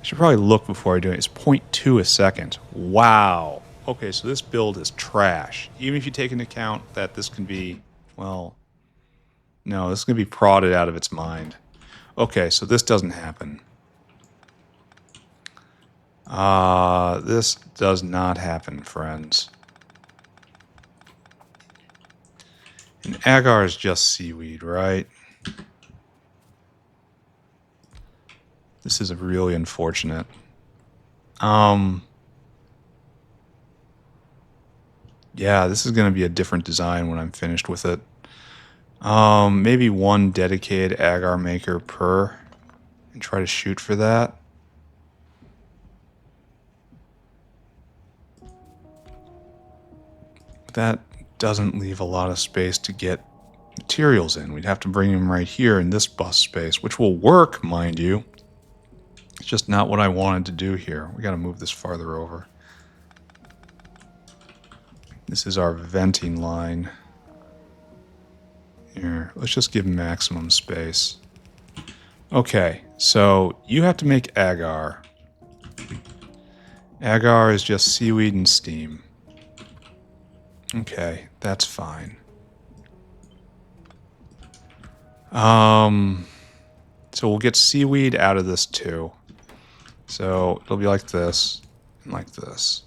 I should probably look before I do it. It's 0.2 a second. Wow. Okay, so this build is trash. Even if you take into account that this can be, well, no, this is going to be prodded out of its mind. Okay, so this doesn't happen. This does not happen, friends. And agar is just seaweed, right? This is really unfortunate. Yeah, this is going to be a different design when I'm finished with it. Maybe one dedicated agar maker per, and try to shoot for that. That doesn't leave a lot of space to get materials in. We'd have to bring them right here in this bus space, which will work, mind you. It's just not what I wanted to do here. We got to move this farther over. This is our venting line. Here, let's just give maximum space. Okay, so you have to make agar. Agar is just seaweed and steam. Okay, that's fine. So we'll get seaweed out of this too. So it'll be like this and like this.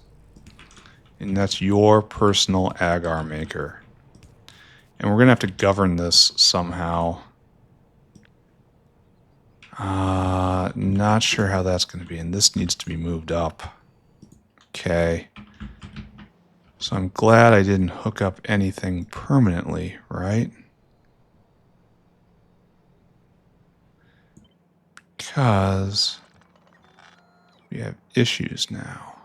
And that's your personal agar maker. And we're going to have to govern this somehow. Not sure how that's going to be. And this needs to be moved up. Okay. So I'm glad I didn't hook up anything permanently, right? Because we have issues now.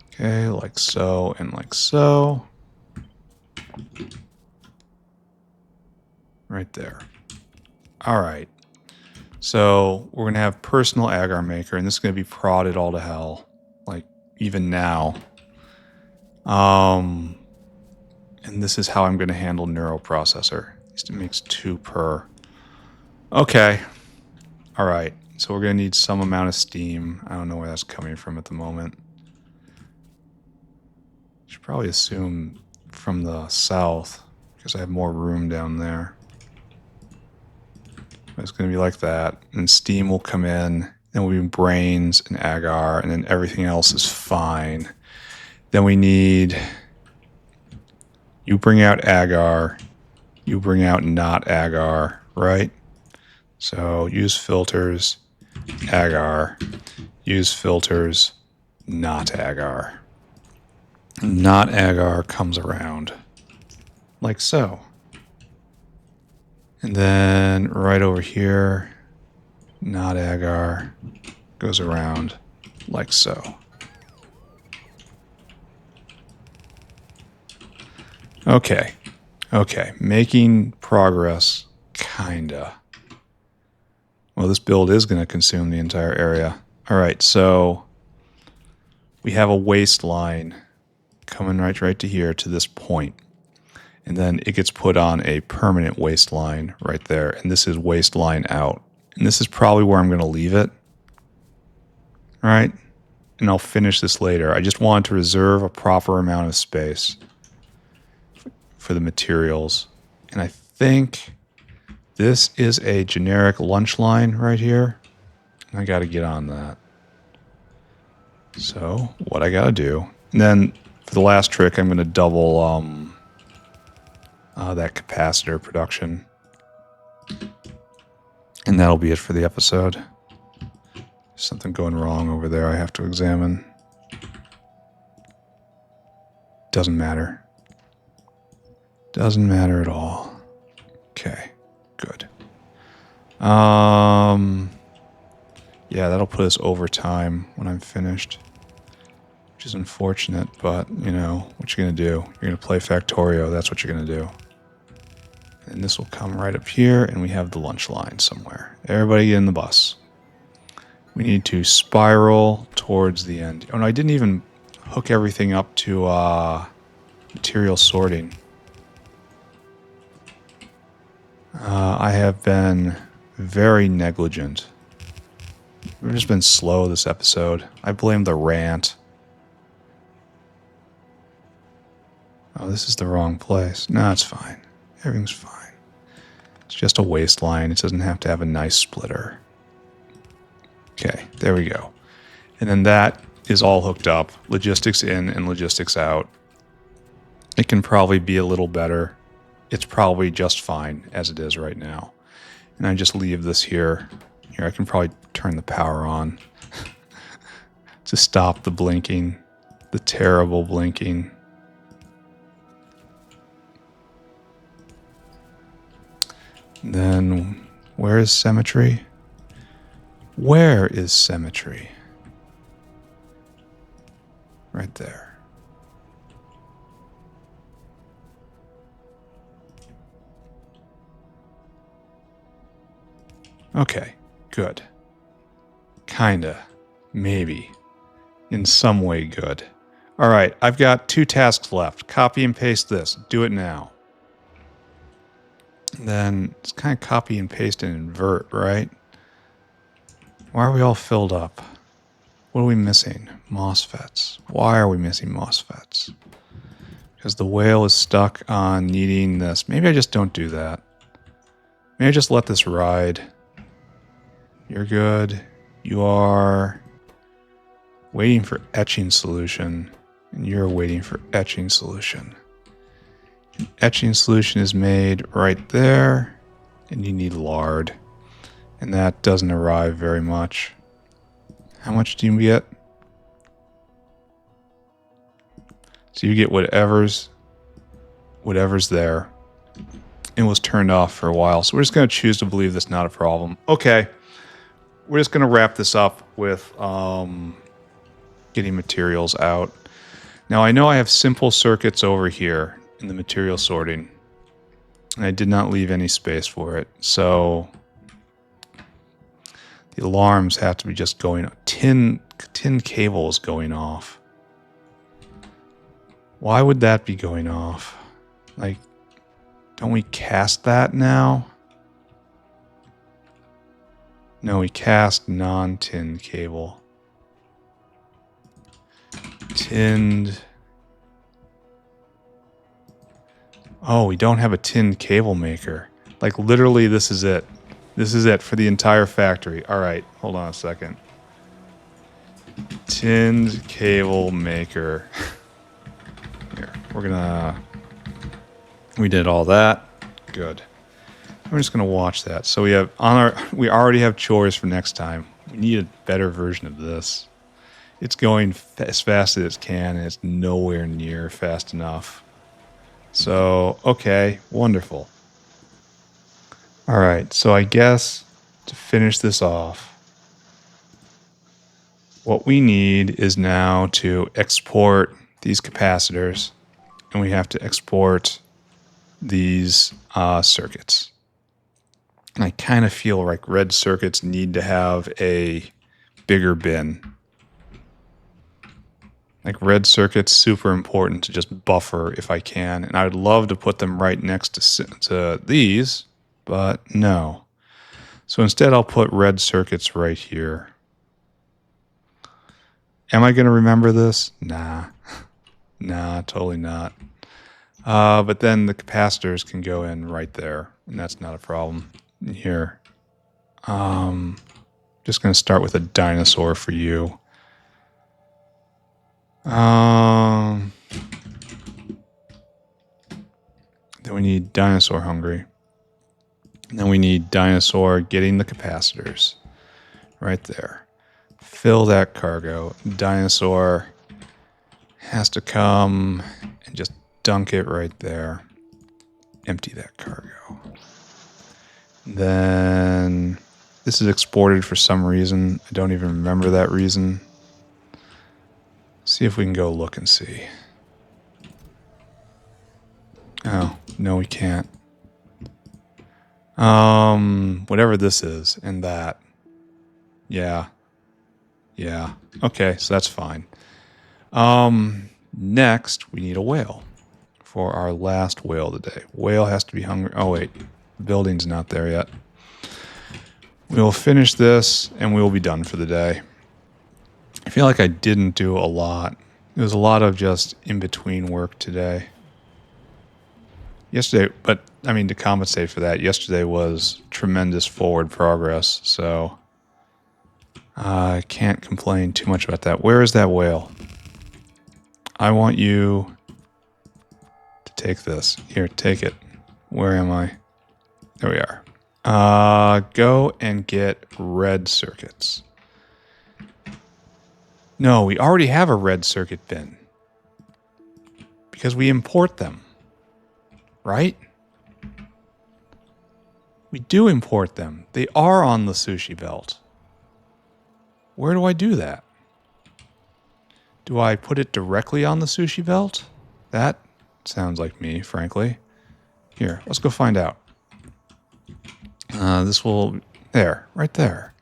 Okay, like so and like so. Right there. All right. So we're going to have personal agar maker, and this is going to be prodded all to hell. Like, even now. And this is how I'm going to handle Neuroprocessor. At least it makes 2 per. Okay. All right. So we're going to need some amount of steam. I don't know where that's coming from at the moment. Should probably assume from the south, because I have more room down there. It's going to be like that. And steam will come in. Then we'll be brains and agar, and then everything else is fine. Then we need... You bring out agar. You bring out not agar, right? So use filters, agar. Use filters, not agar. Not agar comes around. Like so. And then right over here, not agar goes around like so. Okay. Okay. Making progress, kinda. Well, this build is going to consume the entire area. All right, so we have a waistline coming right to here to this point. And then it gets put on a permanent waistline right there. And this is waistline out. And this is probably where I'm going to leave it. All right? And I'll finish this later. I just wanted to reserve a proper amount of space for the materials. And I think this is a generic lunch line right here. And I got to get on that. So what I got to do. And then for the last trick, I'm going to double... that capacitor production. And that'll be it for the episode. Something going wrong over there I have to examine. Doesn't matter. Doesn't matter at all. Okay, good. Yeah, that'll put us over time when I'm finished. Which is unfortunate, but, you know, what you're going to do. You're going to play Factorio, that's what you're going to do. And this will come right up here, and we have the lunch line somewhere. Everybody get in the bus. We need to spiral towards the end. Oh, no, I didn't even hook everything up to material sorting. I have been very negligent. We've just been slow this episode. I blame the rant. Oh, this is the wrong place. No, it's fine. Everything's fine. It's just a waistline. It doesn't have to have a nice splitter. Okay, there we go. And then that is all hooked up. Logistics in and logistics out. It can probably be a little better. It's probably just fine as it is right now. And I just leave this here. Here, I can probably turn the power on to stop the blinking, the terrible blinking. Then, where is symmetry? Where is symmetry? Right there. Okay, good. Kinda. Maybe. In some way good. Alright, I've got 2 tasks left. Copy and paste this. Do it now. Then it's kind of copy and paste and invert, right? Why are we all filled up? What are we missing? MOSFETs. Why are we missing MOSFETs? Because the whale is stuck on needing this. Maybe I just don't do that. Maybe I just let this ride. You're good. You are waiting for etching solution. And you're waiting for etching solution. Etching solution is made right there. And you need lard. And that doesn't arrive very much. How much do you get? So you get whatever's there. It was turned off for a while. So we're just going to choose to believe that's not a problem. Okay. We're just going to wrap this up with getting materials out. Now I know I have simple circuits over here in the material sorting. And I did not leave any space for it. So the alarms have to be just going. Tin cables going off. Why would that be going off? Like, don't we cast that now? No, we cast non-tin cable. Tinned. Oh, we don't have a tinned cable maker. Like, literally, this is it. This is it for the entire factory. All right, hold on a second. Tinned cable maker. Here, we're gonna... We did all that. Good. We're just gonna watch that. So we have we already have chores for next time. We need a better version of this. It's going as fast as it can, and it's nowhere near fast enough. So, okay, wonderful. All right, so I guess to finish this off, what we need is now to export these capacitors, and we have to export these circuits. And I kind of feel like red circuits need to have a bigger bin. Like red circuits, super important to just buffer if I can. And I would love to put them right next to these, but no. So instead I'll put red circuits right here. Am I going to remember this? Nah. Nah, totally not. But then the capacitors can go in right there, and that's not a problem. Here. Just going to start with a dinosaur for you. Then we need dinosaur hungry. And then we need dinosaur getting the capacitors. Right there. Fill that cargo. Dinosaur has to come and just dunk it right there. Empty that cargo. Then this is exported for some reason. I don't even remember that reason. See if we can go look and see. Oh, no we can't. Whatever this is and that. Yeah. Yeah. Okay, so that's fine. Next we need a whale for our last whale today. Whale has to be hungry. Oh wait, the building's not there yet. We will finish this and we will be done for the day. I feel like I didn't do a lot. It was a lot of just in-between work today. Yesterday, but I mean to compensate for that, yesterday was tremendous forward progress, so I can't complain too much about that. Where is that whale? I want you to take this. Here, take it. Where am I? There we are. Go and get red circuits. No, we already have a red circuit bin. Because we import them. Right? We do import them. They are on the sushi belt. Where do I do that? Do I put it directly on the sushi belt? That sounds like me, frankly. Here, let's go find out. This will... There, right there.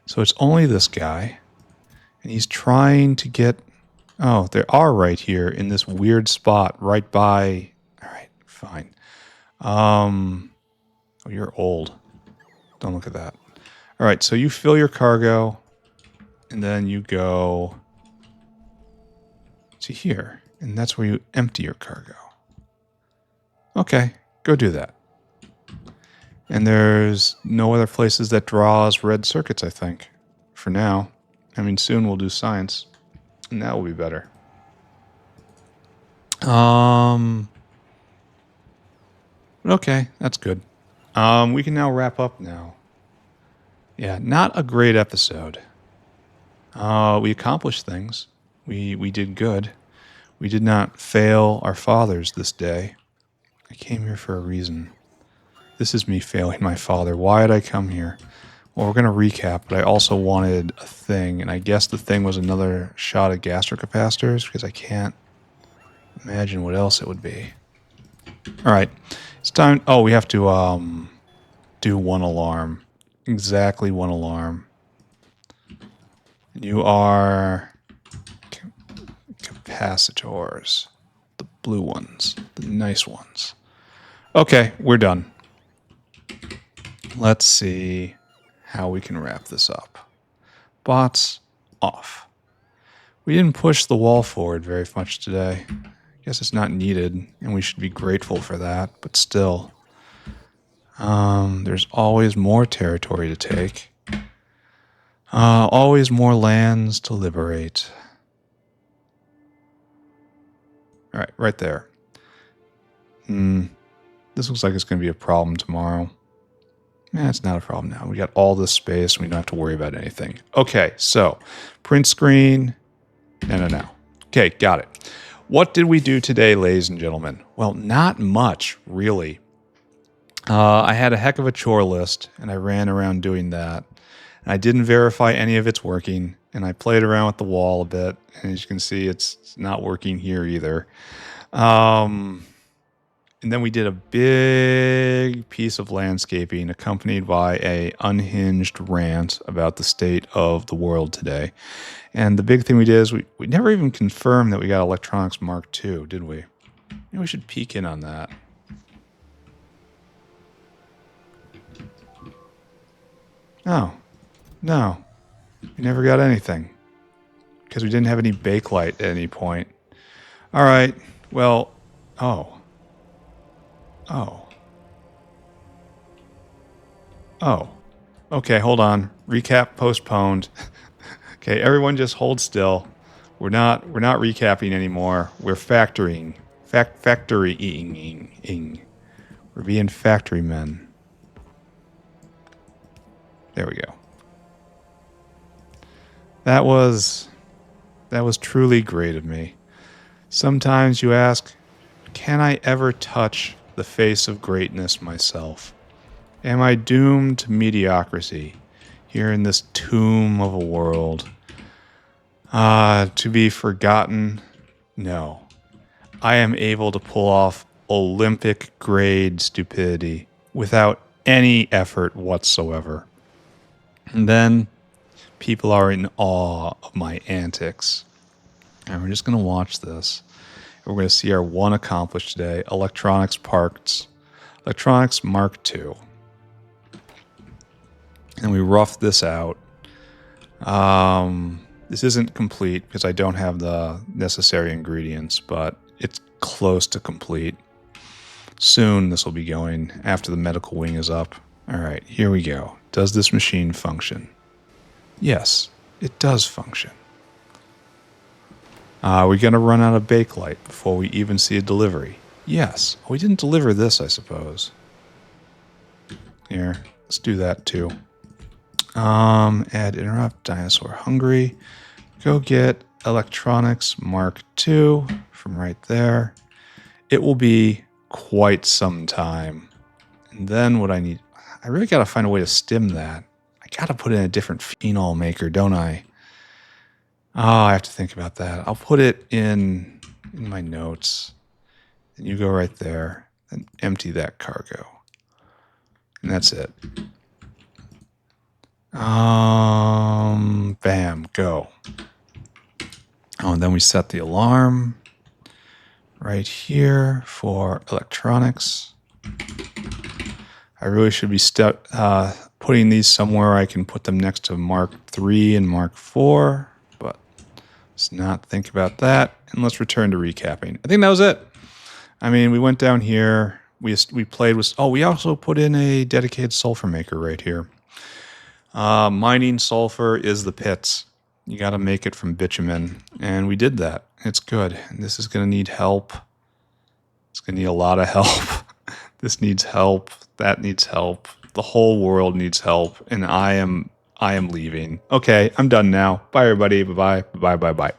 So it's only this guy. And he's trying to get... Oh, they are right here in this weird spot right by... All right, fine. Oh, you're old. Don't look at that. All right, so you fill your cargo. And then you go to here. And that's where you empty your cargo. Okay, go do that. And there's no other places that draws red circuits, I think, for now. I mean, soon we'll do science, and that will be better. Okay, that's good. We can now wrap up now. Yeah, not a great episode. We accomplished things. We did good. We did not fail our fathers this day. I came here for a reason. This is me failing my father. Why did I come here? Well, we're going to recap, but I also wanted a thing, and I guess the thing was another shot of gastric capacitors, because I can't imagine what else it would be. All right, it's time. Oh, we have to do one alarm. Exactly one alarm. You are capacitors. The blue ones. The nice ones. Okay, we're done. Let's see how we can wrap this up. Bots off. We didn't push the wall forward very much today. I guess it's not needed, and we should be grateful for that, but still. There's always more territory to take. Always more lands to liberate. Alright, right there. This looks like it's going to be a problem tomorrow. It's not a problem now. We got all this space, and we don't have to worry about anything. Okay, so, print screen. No. Okay, got it. What did we do today, ladies and gentlemen? Well, not much, really. I had a heck of a chore list, and I ran around doing that. And I didn't verify any of it's working, and I played around with the wall a bit, and as you can see, it's not working here either. And then we did a big piece of landscaping accompanied by a unhinged rant about the state of the world today. And the big thing we did is we never even confirmed that we got Electronics Mark II, did we? Maybe we should peek in on that. No. We never got anything. Because we didn't have any bakelite at any point. Alright, well, Oh. Okay, hold on. Recap postponed. Okay, everyone just hold still. We're not recapping anymore. We're factorying. Factorying. We're being factory men. There we go. That was truly great of me. Sometimes you ask, can I ever touch the face of greatness myself? Am I doomed to mediocrity here in this tomb of a world? To be forgotten? No. I am able to pull off Olympic grade stupidity without any effort whatsoever. And then people are in awe of my antics. And we're just going to watch this. We're going to see our one accomplished today, Electronics Mark II. And we roughed this out. This isn't complete because I don't have the necessary ingredients, but it's close to complete. Soon this will be going after the medical wing is up. All right, here we go. Does this machine function? Yes, it does function. Are we going to run out of bakelite before we even see a delivery? Yes. We didn't deliver this, I suppose. Here, let's do that too. Add interrupt, dinosaur hungry. Go get Electronics Mark II from right there. It will be quite some time. And then what I need, I really got to find a way to stim that. I got to put in a different phenol maker, don't I? Oh, I have to think about that. I'll put it in my notes. And you go right there and empty that cargo. And that's it. Bam, go. Oh, and then we set the alarm right here for electronics. I really should be putting these somewhere I can put them next to Mark III and Mark IV, but let's not think about that, and let's return to recapping. I think that was it. I mean, we went down here, we played with. Oh, we also put in a dedicated sulfur maker right here. Mining sulfur is the pits. You got to make it from bitumen, and we did that. It's good. And this is going to need help. It's going to need a lot of help. This needs help. That needs help. The whole world needs help, and I am leaving. Okay, I'm done now. Bye, everybody. Bye, bye, bye, bye, bye.